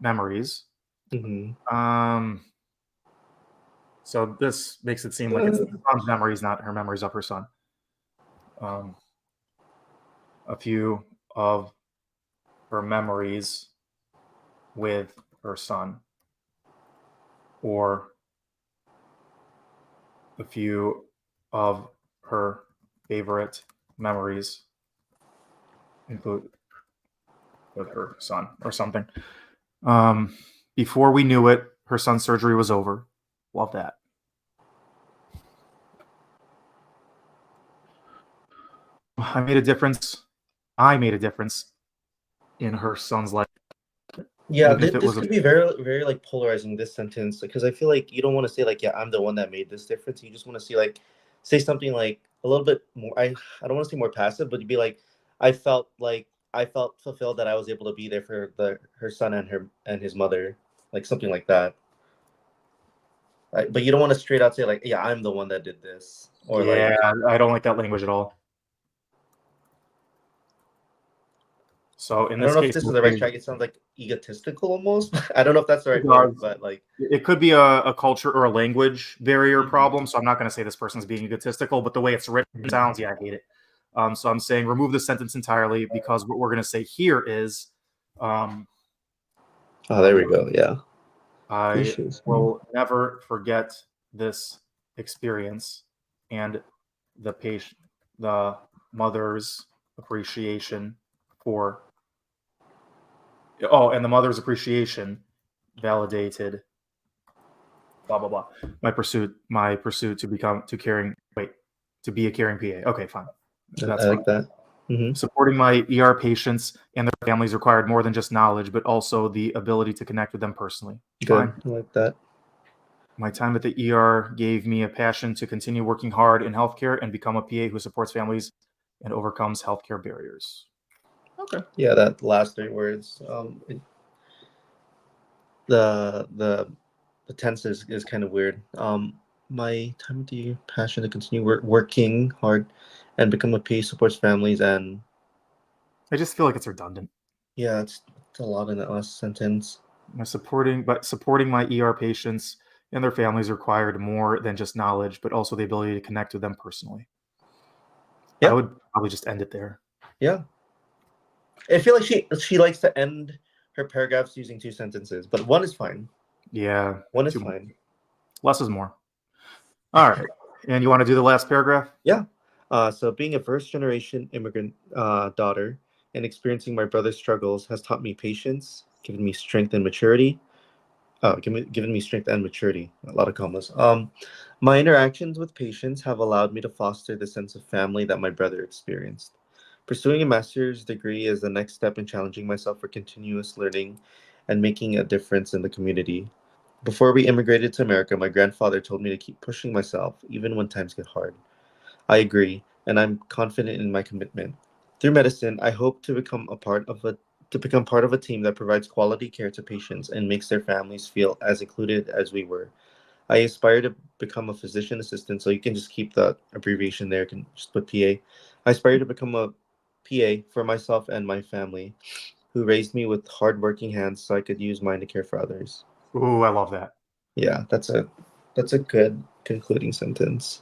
memories. So this makes it seem like it's her son's memories, not her memories of her son. A few of her memories with her son, or a few of her favorite memories include with her son or something. Before we knew it, her son's surgery was over. Love that. I made a difference in her son's life. Yeah, this could be very, very like polarizing, this sentence, because I feel like you don't want to say like, yeah, I'm the one that made this difference. You just want to see like, say something like a little bit more. I don't want to say more passive, but you'd be like, I felt fulfilled that I was able to be there for her son and his mother, like something like that. But you don't want to straight out say like, yeah, I'm the one that did this, or yeah, I don't like that language at all. So in this I don't know case, if this is the right track. It sounds like egotistical almost. I don't know if that's the right word, but like it could be a culture or a language barrier problem. So I'm not going to say this person's being egotistical, but the way it's written sounds, yeah, I hate it. So I'm saying remove the sentence entirely, because what we're going to say here is, oh, there we go. Yeah. I will never forget this experience and the mother's appreciation for. Oh, and the mother's appreciation validated. Blah blah blah. My pursuit to be a caring PA. Okay, fine. That's I like that. Supporting my ER patients and their families required more than just knowledge, but also the ability to connect with them personally. Good. I like that. My time at the ER gave me a passion to continue working hard in healthcare and become a PA who supports families and overcomes healthcare barriers. Okay. Yeah, that last 3 words. The tense is kind of weird. My time with the passion to continue working hard and become a PA supports families, and I just feel like it's redundant. Yeah, it's a lot in that last sentence. Supporting my ER patients and their families required more than just knowledge, but also the ability to connect with them personally. I Yeah. would probably just end it there. Yeah. I feel like she likes to end her paragraphs using 2 sentences, but one is fine. Yeah. One is Too much. fine. Less is more. All right. And you want to do the last paragraph? Yeah. So being a first-generation immigrant daughter and experiencing my brother's struggles has taught me patience, given me strength and maturity. Given me strength and maturity. A lot of commas. My interactions with patients have allowed me to foster the sense of family that my brother experienced. Pursuing a master's degree is the next step in challenging myself for continuous learning and making a difference in the community. Before we immigrated to America, my grandfather told me to keep pushing myself, even when times get hard. I agree, and I'm confident in my commitment. Through medicine, I hope to become part of a team that provides quality care to patients and makes their families feel as included as we were. I aspire to become a physician assistant, so you can just keep the abbreviation there, you can just put PA. I aspire to become a PA for myself and my family, who raised me with hardworking hands so I could use mine to care for others. Ooh, I love that. Yeah, that's a good concluding sentence.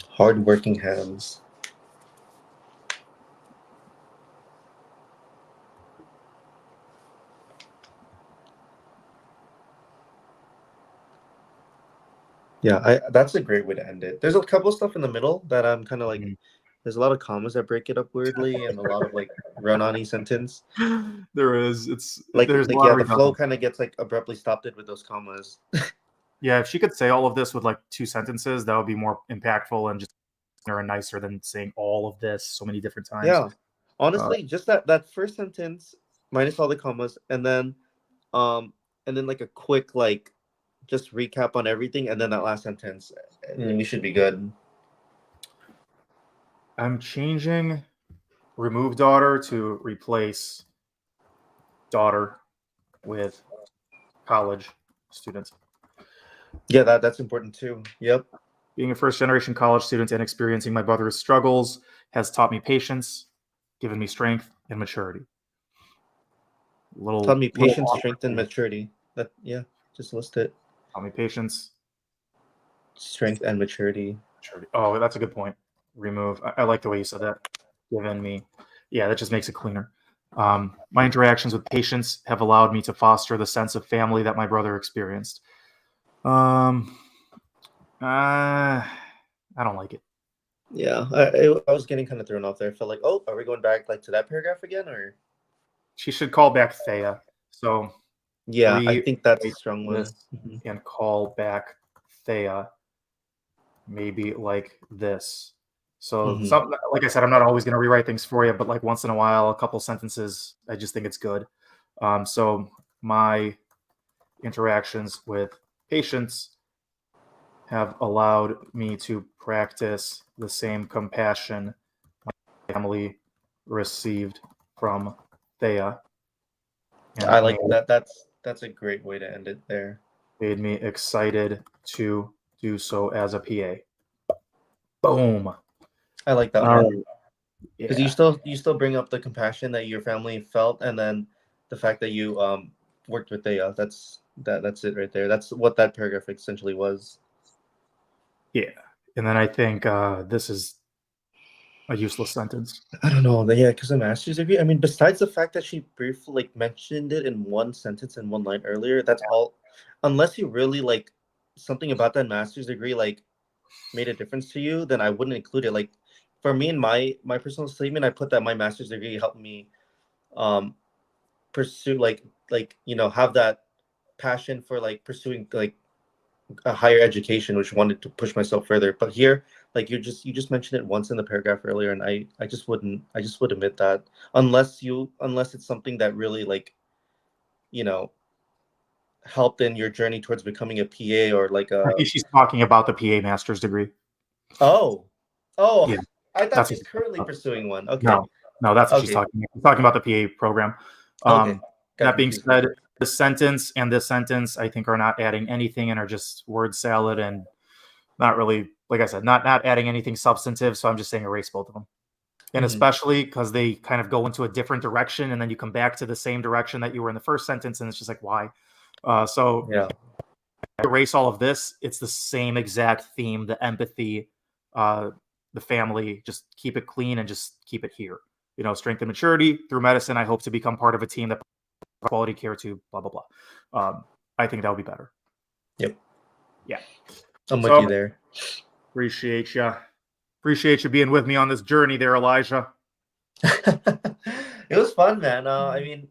Hardworking hands. Yeah, that's a great way to end it. There's a couple stuff in the middle that I'm kind of like, Mhm. there's a lot of commas that break it up weirdly and a lot of like run-on-y sentence. There is. Like There's a like lot yeah, of the flow redundancy. kind of gets like abruptly stopped it with those commas. Yeah, if she could say all of this with like 2 sentences, that would be more impactful and just nicer than saying all of this so many different times. Yeah. Uh, Honestly, just that first sentence minus all the commas um and then like a quick like just recap on everything and then that last sentence and then we should be good. I'm changing remove daughter to replace daughter with college student. Yeah, that's important too. Yep. Being a first generation college student and experiencing my brother's struggles has taught me patience, given me strength and maturity. Taught me Little patience, awkward strength, and there. maturity. That yeah, just list it. Taught me patience, Strength and maturity. maturity. Oh, that's a good point. Remove. I like the way you said that. Given me, yeah, that just makes it cleaner. My interactions with patients have allowed me to foster the sense of family that my brother experienced. Um, I don't like it. Yeah, I was getting kind of thrown off there. I felt like, oh, are we going back like to that paragraph again, or? She should call back Thea. So Yeah, I think that's a rewrite strong this one. Mhm. and call back Thea, maybe like this. So Mhm. something like I said, I'm not always going to rewrite things for you, but like once in a while, a couple sentences, I just think it's good. So my interactions with patients have allowed me to practice the same compassion my family received from Thea I and like that. That's a great way to end it there. made me excited to do so as a PA. Boom. I like that All one right. because Yeah. you still bring up the compassion that your family felt, and then the fact that you worked with Thea. That's it right there. That's what that paragraph essentially was. Yeah. And then I think this is a useless sentence. I don't know. Yeah, because a master's degree. I mean, besides the fact that she briefly like mentioned it in one sentence in one line earlier, that's all. Unless you really like something about that master's degree like made a difference to you, then I wouldn't include it. Like for me in my personal statement, I put that my master's degree helped me um pursue like have that passion for like pursuing like a higher education, which wanted to push myself further. But here, like you just mentioned it once in the paragraph earlier, and I just would admit that unless it's something that really like you know helped in your journey towards becoming a PA or like I a think she's talking about the PA master's degree. oh oh Yeah. I thought That's what she's she's talking currently about. pursuing one. Okay, No, no, that's what she's okay, talking about. She's talking about the PA program. okay. Got That being confused for a said, second. this sentence and this sentence, I think, are not adding anything and are just word salad and not really, like I said, not adding anything substantive. So I'm just saying erase both of them. And Hmm. especially because they kind of go into a different direction and then you come back to the same direction that you were in the first sentence and it's just like why so Yeah. erase all of this, it's the same exact theme, the empathy, the family, just keep it clean and just keep it here. You know, strength and maturity through medicine. I hope to become part of a team that quality care to blah, blah, blah. I think that would be better. Yep. Yeah. I'm with you there. Appreciate you. Appreciate you being with me on this journey there, Elijah. It was fun, man. I mean,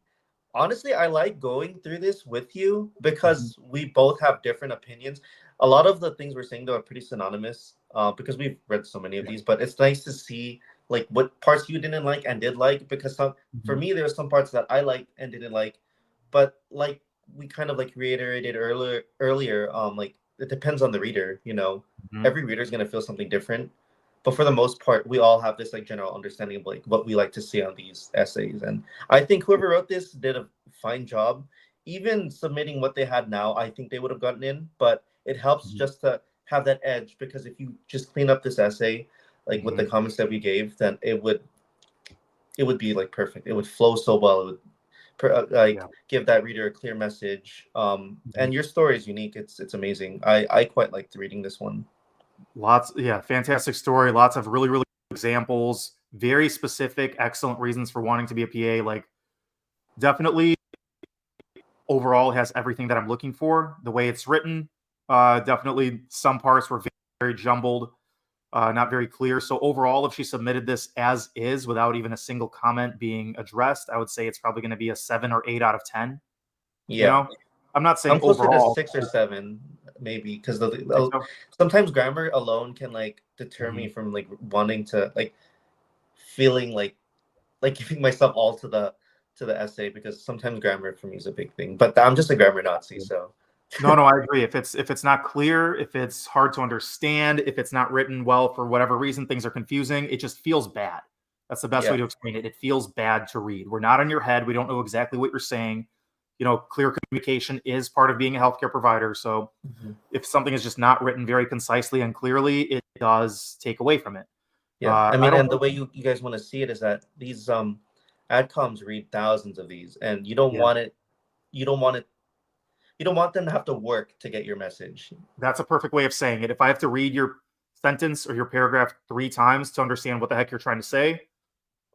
honestly, I like going through this with you because we both have different opinions. A lot of the things we're saying, though, are pretty synonymous because we've read so many of these, but it's nice to see like what parts you didn't like and did like, because for me, there were some parts that I liked and didn't like, but like we kind of like reiterated earlier, like it depends on the reader, you know. Every reader is going to feel something different, but for the most part, we all have this like general understanding of like what we like to see on these essays. And I think whoever wrote this did a fine job. Even submitting what they had now, I think they would have gotten in, but it helps just to have that edge, because if you just clean up this essay like with the comments that we gave, then it would be like perfect. It would flow so well. It would give that reader a clear message. And your story is unique. It's amazing. I quite liked reading this one. Fantastic story. Lots of really, really good examples, very specific, excellent reasons for wanting to be a PA. Like, definitely overall has everything that I'm looking for. The way it's written, definitely some parts were very, very jumbled, not very clear. So overall, if she submitted this as is without even a single comment being addressed, I would say it's probably going to be a 7 or 8 out of 10. Yeah. You know? I'm not saying I'm closer overall to 6 or 7, maybe, because so? sometimes grammar alone can like deter me from like wanting to like feeling like giving myself all to the essay, because sometimes grammar for me is a big thing. But I'm just a grammar Nazi, so. No, I agree. If it's not clear, if it's hard to understand, if it's not written well for whatever reason, things are confusing, it just feels bad. That's the best way to explain it. It feels bad to read. We're not in your head. We don't know exactly what you're saying. You know, clear communication is part of being a healthcare provider. So if something is just not written very concisely and clearly, it does take away from it. Yeah, I mean, and the way you guys want to see it is that these adcoms read thousands of these, and you don't want it. You don't want them to have to work to get your message. That's a perfect way of saying it. If I have to read your sentence or your paragraph 3 times to understand what the heck you're trying to say,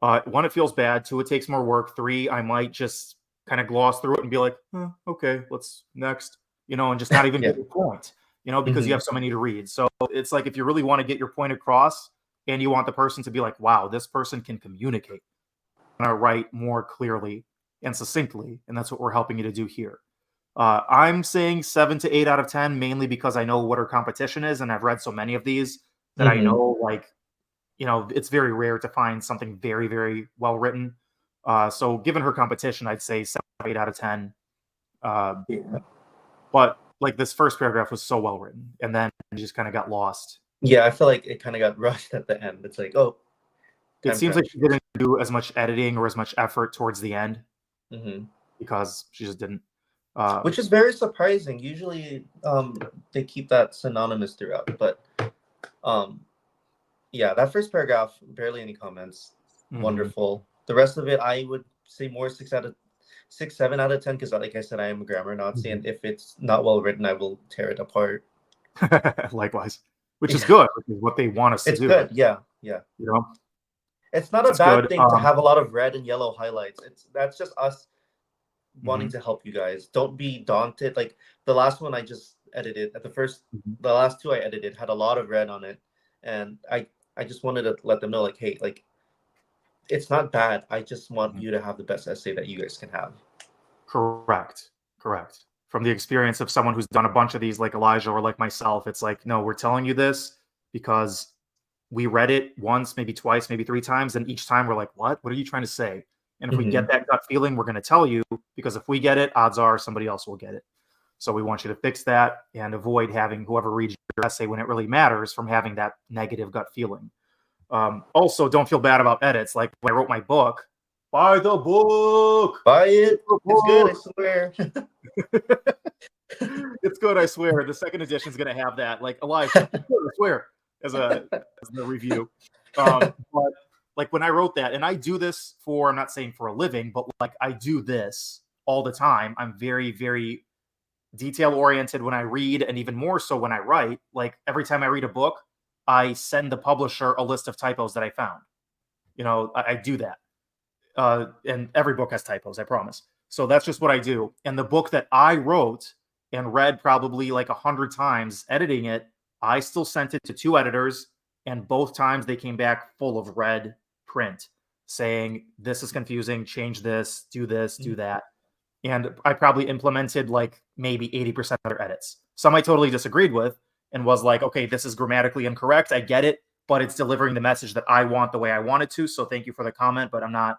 1, it feels bad. 2, it takes more work. 3, I might just kind of gloss through it and be like, okay, let's next, you know, and just not even get the point, you know, because you have so many to read. So it's like, if you really want to get your point across and you want the person to be like, wow, this person can communicate, and write more clearly and succinctly. And that's what we're helping you to do here. I'm saying 7 to 8 out of 10, mainly because I know what her competition is. And I've read so many of these that I know, like, you know, it's very rare to find something very, very well written. So given her competition, I'd say 7 or 8 out of 10. But like, this first paragraph was so well written, and then it just kind of got lost. Yeah, I feel like it kind of got rushed at the end. It's like, oh, it seems like she didn't do as much editing or as much effort towards the end because she just didn't. Which is very surprising. Usually, they keep that synonymous throughout. But, yeah, that first paragraph, barely any comments. Wonderful. The rest of it, I would say more 6, 7 out of 10, because, like I said, I am a grammar Nazi, and if it's not well written, I will tear it apart. Likewise, which is good, which is what they want us to do. It's good, yeah. You know, it's not a bad thing to have a lot of red and yellow highlights. That's just us wanting to help you guys. Don't be daunted. Like the last one I just edited, the last 2 I edited had a lot of red on it, and I just wanted to let them know, like, hey, like, it's not bad. I just want you to have the best essay that you guys can have. Correct. From the experience of someone who's done a bunch of these, like Elijah or like myself, it's like, no, we're telling you this because we read it once, maybe twice, maybe 3 times, and each time we're like, what are you trying to say? And if we get that gut feeling, we're going to tell you, because if we get it, odds are somebody else will get it. So we want you to fix that and avoid having whoever reads your essay when it really matters from having that negative gut feeling. Also, don't feel bad about edits. Like when I wrote my book, buy the book. Buy it. It's good, I swear. It's good, I swear. The second edition is going to have that. Like, Elijah, I swear, as the review. But like when I wrote that, and I do this I'm not saying for a living, but like I do this all the time. I'm very, very detail oriented when I read, and even more so when I write. Like every time I read a book, I send the publisher a list of typos that I found. I do that. And every book has typos, I promise. So that's just what I do. And the book that I wrote and read probably like 100 times editing it, I still sent it to 2 editors, and both times they came back full of red print saying, this is confusing, change this, do Mhm. that. And I probably implemented like maybe 80% of their edits. Some I totally disagreed with and was like, okay, this is grammatically incorrect. I get it, but it's delivering the message that I want the way I want it to. So thank you for the comment, but I'm not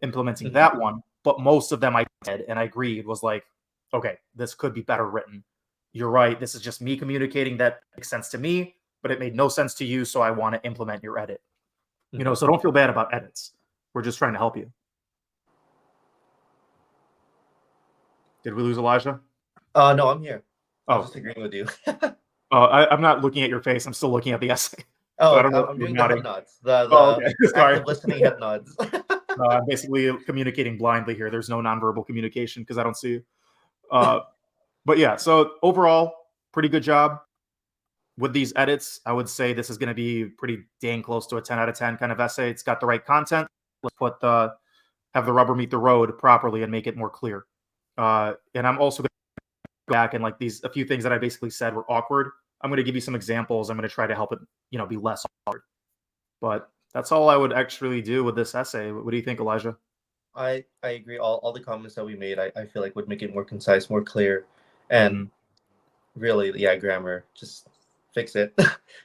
implementing Mhm. that one. But most of them I did, and I agreed, was like, okay, this could be better written. You're right. This is just me communicating that makes sense to me, but it made no sense to you. So I want to implement your edit. Mhm. So don't feel bad about edits. We're just trying to help you. Did we lose Elijah? No, I'm here. I was Oh, just agreeing with you. I'm not looking at your face. I'm still looking at the essay. So Oh, I don't know if I'm you're doing the head nodding. nods, the Oh, the okay. Sorry. active listening head nods. I'm basically communicating blindly here. There's no nonverbal communication because I don't see you. Uh, but yeah, so overall, pretty good job with these edits. I would say this is going to be pretty dang close to a 10 out of 10 kind of essay. It's got the right content. Let's have the rubber meet the road properly and make it more clear. And I'm also going to go back and like a few things that I basically said were awkward. I'm going to give you some examples. I'm going to try to help it, be less awkward. But that's all I would actually do with this essay. What do you think, Elijah? I agree. All the comments that we made, I feel like would make it more concise, more clear, Mm-hmm. and really, yeah, grammar. Just fix it,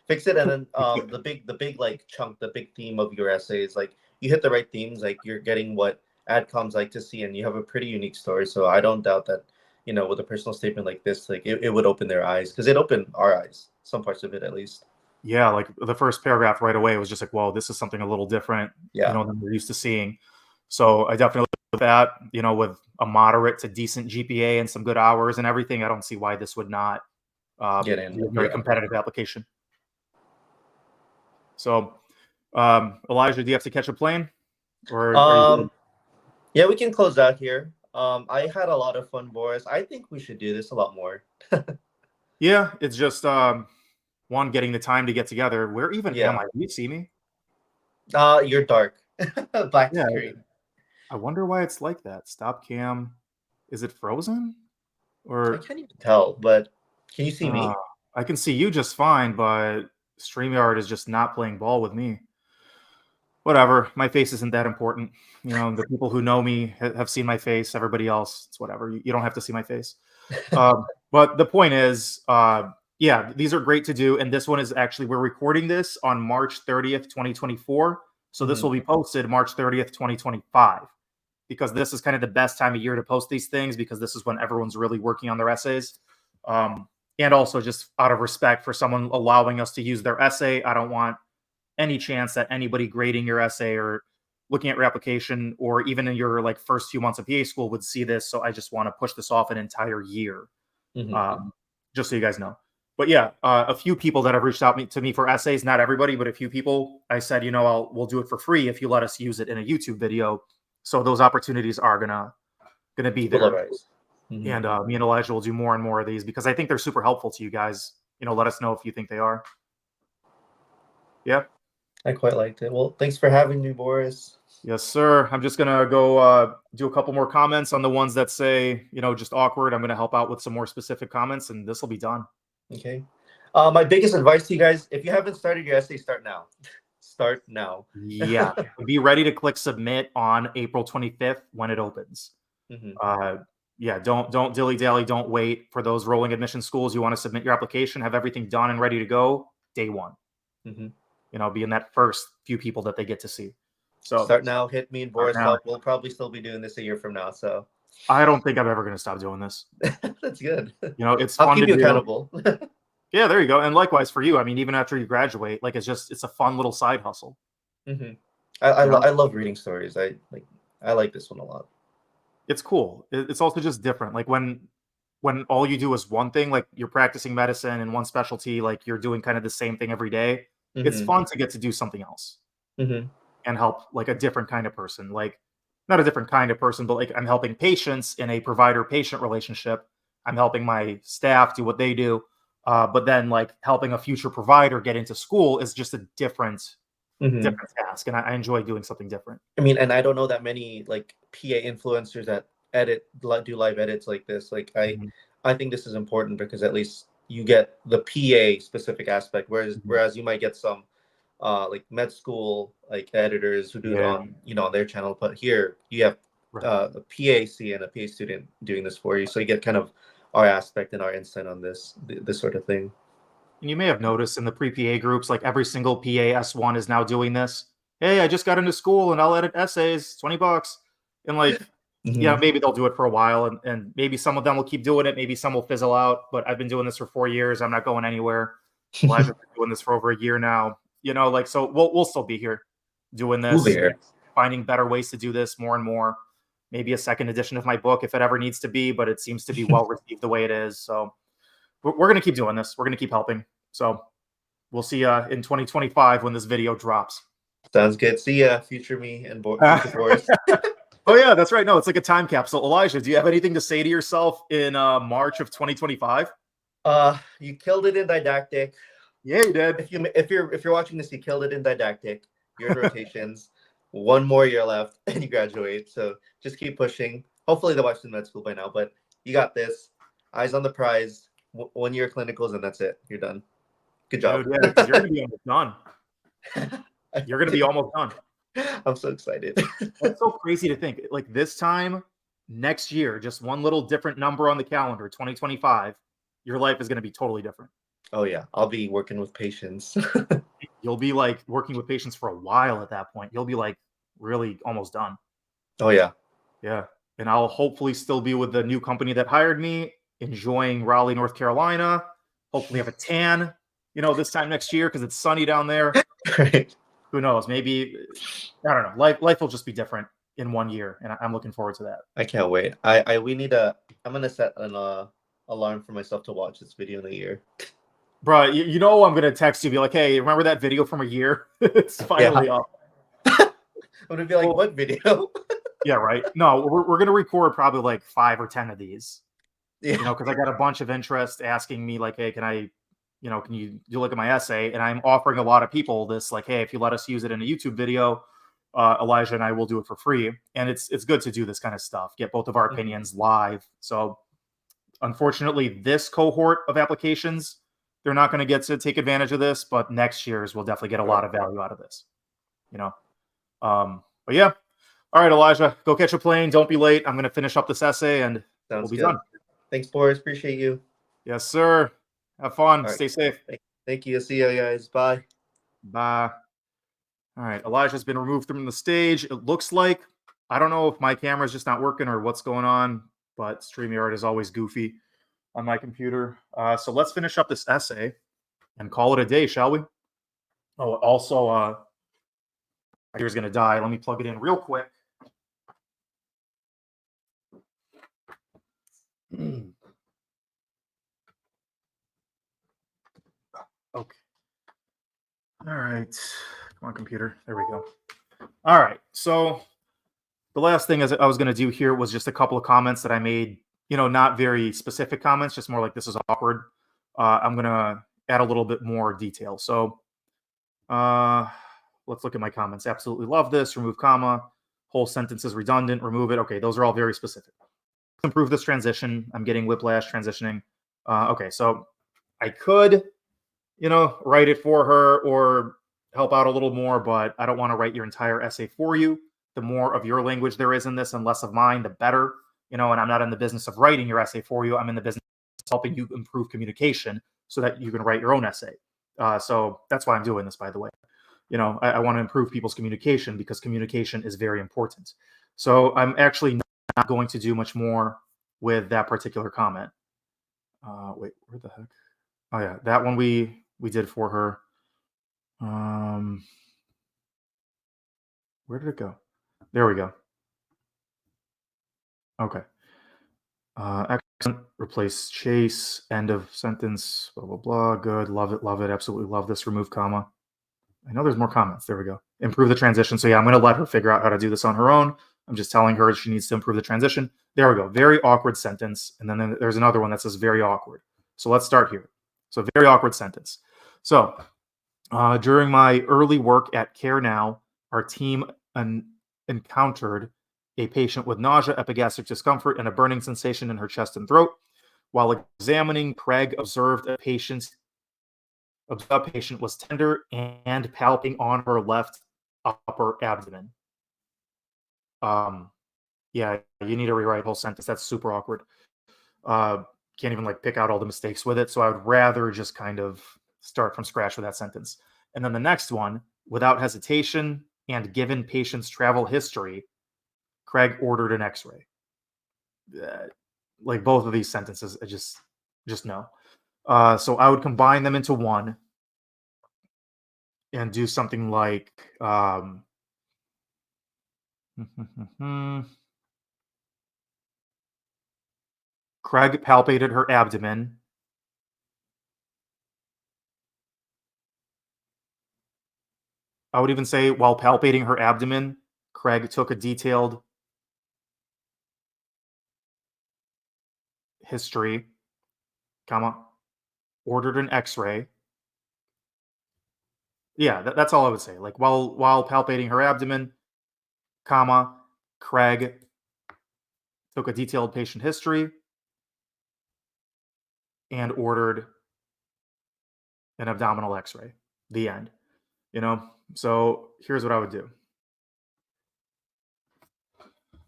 fix it, and then the big like chunk, the big theme of your essay is like you hit the right themes. Like you're getting what adcoms like to see, and you have a pretty unique story. So I don't doubt that, with a personal statement like this, like it would open their eyes because it opened our eyes, some parts of it at least. Yeah, like the first paragraph right away was just like, "Whoa, this is something a little different, Yeah. than we're used to seeing." So I definitely with that, with a moderate to decent GPA and some good hours and everything, I don't see why this would not Get in. be a very Yeah. competitive application. So, Elijah, do you have to catch a plane, or are you good? Um. Yeah, we can close out here. I had a lot of fun, Boris. I think we should do this a lot more. Yeah, it's just one getting the time to get together. Where even am Yeah. I? Do you see me? You're dark. Black Yeah, screen. I wonder why it's like that. Stop cam. Is it frozen? I Or can't even tell, but can you see uh, me? I can see you just fine, but StreamYard is just not playing ball with me. Whatever. My face isn't that important. The people who know me have seen my face. Everybody else, it's whatever. You don't have to see my face. But the point is, yeah, these are great to do. And this one is actually, we're recording this on March 30th, 2024. So this will Mhm. be posted March 30th, 2025, because this is kind of the best time of year to post these things because this is when everyone's really working on their essays. Um, and also just out of respect for someone allowing us to use their essay, I don't want any chance that anybody grading your essay or looking at your application or even in your like first few months of PA school would see this. So I just want to push this off an entire year, Mhm. um, just so you guys know. But yeah, a few people that have reached out to me for essays, not everybody, but a few people, I said, we'll do it for free if you let us use it in a YouTube video. So those opportunities are gonna be Full of there. eyes. Mhm. And me and Elijah will do more and more of these because I think they're super helpful to you guys. Let us know if you think they are. Yeah. I quite liked it. Well, thanks for having me, Boris. Yes, sir. I'm just gonna go do a couple more comments on the ones that say, just awkward. I'm gonna help out with some more specific comments, and this will be done. Okay. My biggest advice to you guys: if you haven't started your essay, start now. Start now. Yeah, be ready to click submit on April 25th when it opens. Mhm. Uh, yeah, don't dilly dally. Don't wait for those rolling admission schools. You want to submit your application, have everything done and ready to go day one. Mhm. Be in that first few people that they get to see. So Start now. Hit me and start Boris now. up. We'll probably still be doing this a year from now, so I don't think I'm ever going to stop doing this. that's good. It's I'll fun keep to you do. accountable. Yeah, there you go. And likewise for you. I mean, even after you graduate, like it's a fun little side hustle. Hmm. I love reading stories. I like this one a lot. It's cool. It's also just different. Like when all you do is one thing, like you're practicing medicine in one specialty, like you're doing kind of the same thing every day. It's Hmm. fun to get to do something else Hmm. and help like a different kind of person. Like not a different kind of person, but like I'm helping patients in a provider-patient relationship. I'm helping my staff do what they do. But then like helping a future provider get into school is just a different task, and I enjoy doing something different. I mean, and I don't know that many like PA influencers that do live edits like this. Like I think this is important because at least you get the PA specific aspect, whereas you might get some like med school like editors who do it on on their channel, but here you have a PAC and a PA student doing this for you, so you get kind of our aspect and our insight on this sort of thing. And you may have noticed in the pre-PA groups, like every single PA S1 is now doing this. Hey, I just got into school and I'll edit essays, $20. And like, yeah, maybe they'll do it for a while, and maybe some of them will keep doing it. Maybe some will fizzle out, but I've been doing this for 4 years. I'm not going anywhere. Well, I've been doing this for over a year now, like, so we'll still be here doing this, finding better ways to do this more and more. Maybe a second edition of my book if it ever needs to be, but it seems to be well received the way it is. So we're going to keep doing this. We're going to keep helping. So we'll see you in 2025 when this video drops. Sounds good. See ya, future me and Boris. Oh, yeah, that's right. No, it's like a time capsule. Elijah, do you have anything to say to yourself in March of 2025? You killed it in didactic. Yeah, you did. If you're watching this, you killed it in didactic. You're in rotations. 1 more year left and you graduate. So just keep pushing. Hopefully they'll watch the med school by now, but you got this. Eyes on the prize. 1 year clinicals and that's it. You're done. Good job. Dude, yeah, you're gonna be almost done. You're gonna be almost done. I'm so excited. That's so crazy to think. Like this time next year, just one little different number on the calendar, 2025, your life is gonna be totally different. Oh yeah, I'll be working with patients. You'll be like working with patients for a while at that point. You'll be like really almost done. Oh yeah. Yeah. And I'll hopefully still be with the new company that hired me, enjoying Raleigh, North Carolina. Hopefully have a tan, this time next year because it's sunny down there. Right. Who knows? Maybe, I don't know. Life will just be different in 1 year, and I'm looking forward to that. I can't wait. I'm gonna set an alarm for myself to watch this video in a year. Bro, I'm gonna text you, be like, hey, remember that video from a year? It's finally up. I'm gonna be like, what video? Yeah, right. No, we're gonna record probably like 5 or 10 of these. Yeah. Because I got a bunch of interest asking me like, hey, can you look at my essay? And I'm offering a lot of people this, like, hey, if you let us use it in a YouTube video, Elijah and I will do it for free. And it's good to do this kind of stuff, get both of our opinions live. So unfortunately, this cohort of applications, they're not going to get to take advantage of this, but next year's will definitely get a lot of value out of this. But yeah. All right, Elijah, go catch a plane. Don't be late. I'm going to finish up this essay and we'll be done. Thanks, Boris. Appreciate you. Yes, sir. Have fun. Right. Stay safe. Thank you. See you guys. Bye. Bye. All right. Elijah's been removed from the stage. It looks like, I don't know if my camera's just not working or what's going on, but StreamYard is always goofy on my computer. So let's finish up this essay and call it a day, shall we? Oh, also, my computer's going to die. Let me plug it in real quick. Okay. All right. Come on, computer. There we go. All right. So the last thing I was going to do here was just a couple of comments that I made, not very specific comments, just more like this is awkward. I'm going to add a little bit more detail. So let's look at my comments. Absolutely love this. Remove comma. Whole sentence is redundant. Remove it. Okay. Those are all very specific. Improve this transition. I'm getting whiplash transitioning. Okay. So I could, write it for her or help out a little more, but I don't want to write your entire essay for you. The more of your language there is in this and less of mine, the better, and I'm not in the business of writing your essay for you. I'm in the business of helping you improve communication so that you can write your own essay. So that's why I'm doing this, by the way. I want to improve people's communication because communication is very important. So I'm actually not going to do much more with that particular comment. Wait, where the heck? Oh yeah, that one we did for her. Where did it go? There we go. Okay. Excellent. Replace chase. End of sentence. Blah, blah, blah. Good. Love it. Love it. Absolutely love this. Remove comma. I know there's more comments. There we go. Improve the transition. So yeah, I'm going to let her figure out how to do this on her own. I'm just telling her she needs to improve the transition. There we go. Very awkward sentence. And then there's another one that says very awkward. So let's start here. So very awkward sentence. So during my early work at Care Now, our team encountered a patient with nausea, epigastric discomfort, and a burning sensation in her chest and throat. While examining, Craig observed the patient was tender and palpating on her left upper abdomen. Yeah, you need to rewrite whole sentence. That's super awkward. Can't even like pick out all the mistakes with it. So I would rather just kind of start from scratch with that sentence. And then the next one, without hesitation and given patient's travel history, Craig ordered an X-ray. Like both of these sentences, I just no. So I would combine them into one and do something like Craig palpated her abdomen. I would even say while palpating her abdomen, Craig took a detailed history, comma, ordered an X-ray. Yeah, that's all I would say. Like while palpating her abdomen, comma, Craig took a detailed patient history and ordered an abdominal X-ray. The end. You know, so here's what I would do.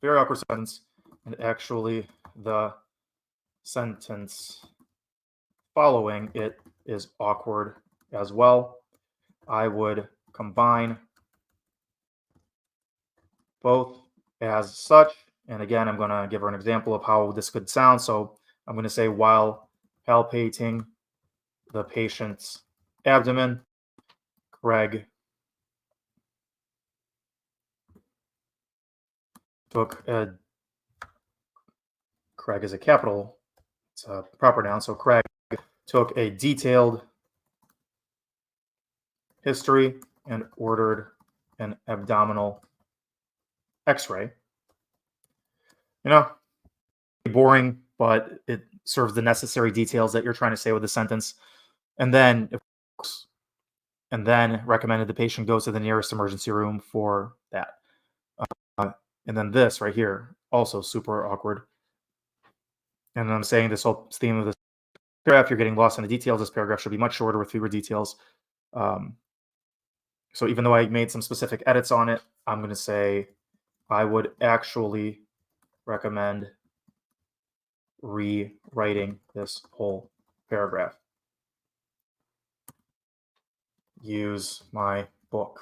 Very awkward sentence, and actually the sentence following it is awkward as well. I would combine both as such. And again, I'm going to give her an example of how this could sound. So I'm going to say, while palpating the patient's abdomen, Craig took a, Craig is a capital, it's a proper noun. So Craig took a detailed history and ordered an abdominal X-ray. You know, boring, but it serves the necessary details that you're trying to say with the sentence. And then, recommended the patient goes to the nearest emergency room for that. And then this right here, also super awkward. And I'm saying this whole theme of this paragraph, you're getting lost in the details. This paragraph should be much shorter with fewer details. So even though I made some specific edits on it, I'm going to say I would actually recommend rewriting this whole paragraph. Use my book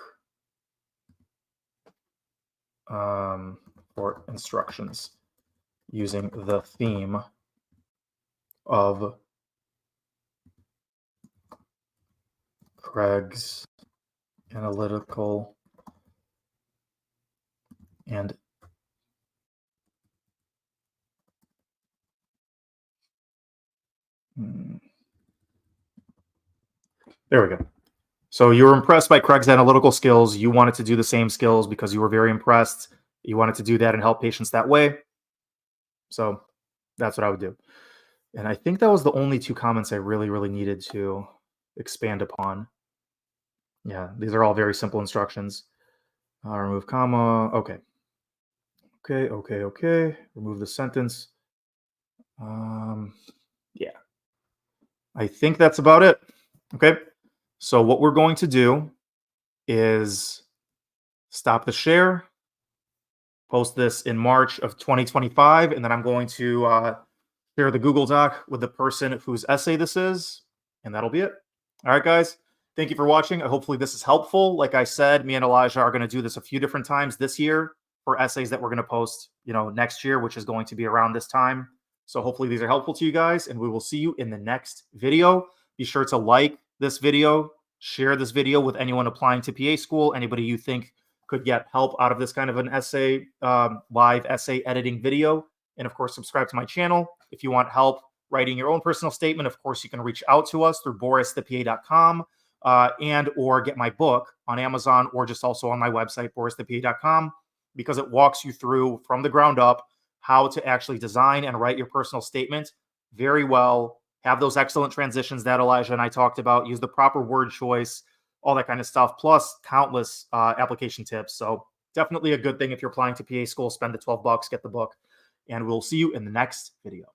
for instructions using the theme of Craig's analytical and there we go. So you were impressed by Craig's analytical skills. You wanted to do the same skills because you were very impressed. You wanted to do that and help patients that way. So that's what I would do. And I think that was the only two comments I really, really needed to expand upon. Yeah, these are all very simple instructions. Remove comma. Okay. Okay. Remove the sentence. Yeah. I think that's about it. Okay. So what we're going to do is stop the share, post this in March of 2025, and then I'm going to share the Google Doc with the person whose essay this is, and that'll be it. All right, guys. Thank you for watching. Hopefully this is helpful. Like I said, me and Elijah are going to do this a few different times this year for essays that we're going to post, next year, which is going to be around this time. So hopefully these are helpful to you guys, and we will see you in the next video. Be sure to like this video, share this video with anyone applying to PA school, anybody you think could get help out of this kind of an essay, live essay editing video. And of course, subscribe to my channel. If you want help writing your own personal statement, of course, you can reach out to us through boristhepa.com and or get my book on Amazon or just also on my website, boristhepa.com. because it walks you through from the ground up how to actually design and write your personal statement very well. Have those excellent transitions that Elijah and I talked about. Use the proper word choice, all that kind of stuff, plus countless application tips. So definitely a good thing if you're applying to PA school. Spend the $12, get the book, and we'll see you in the next video.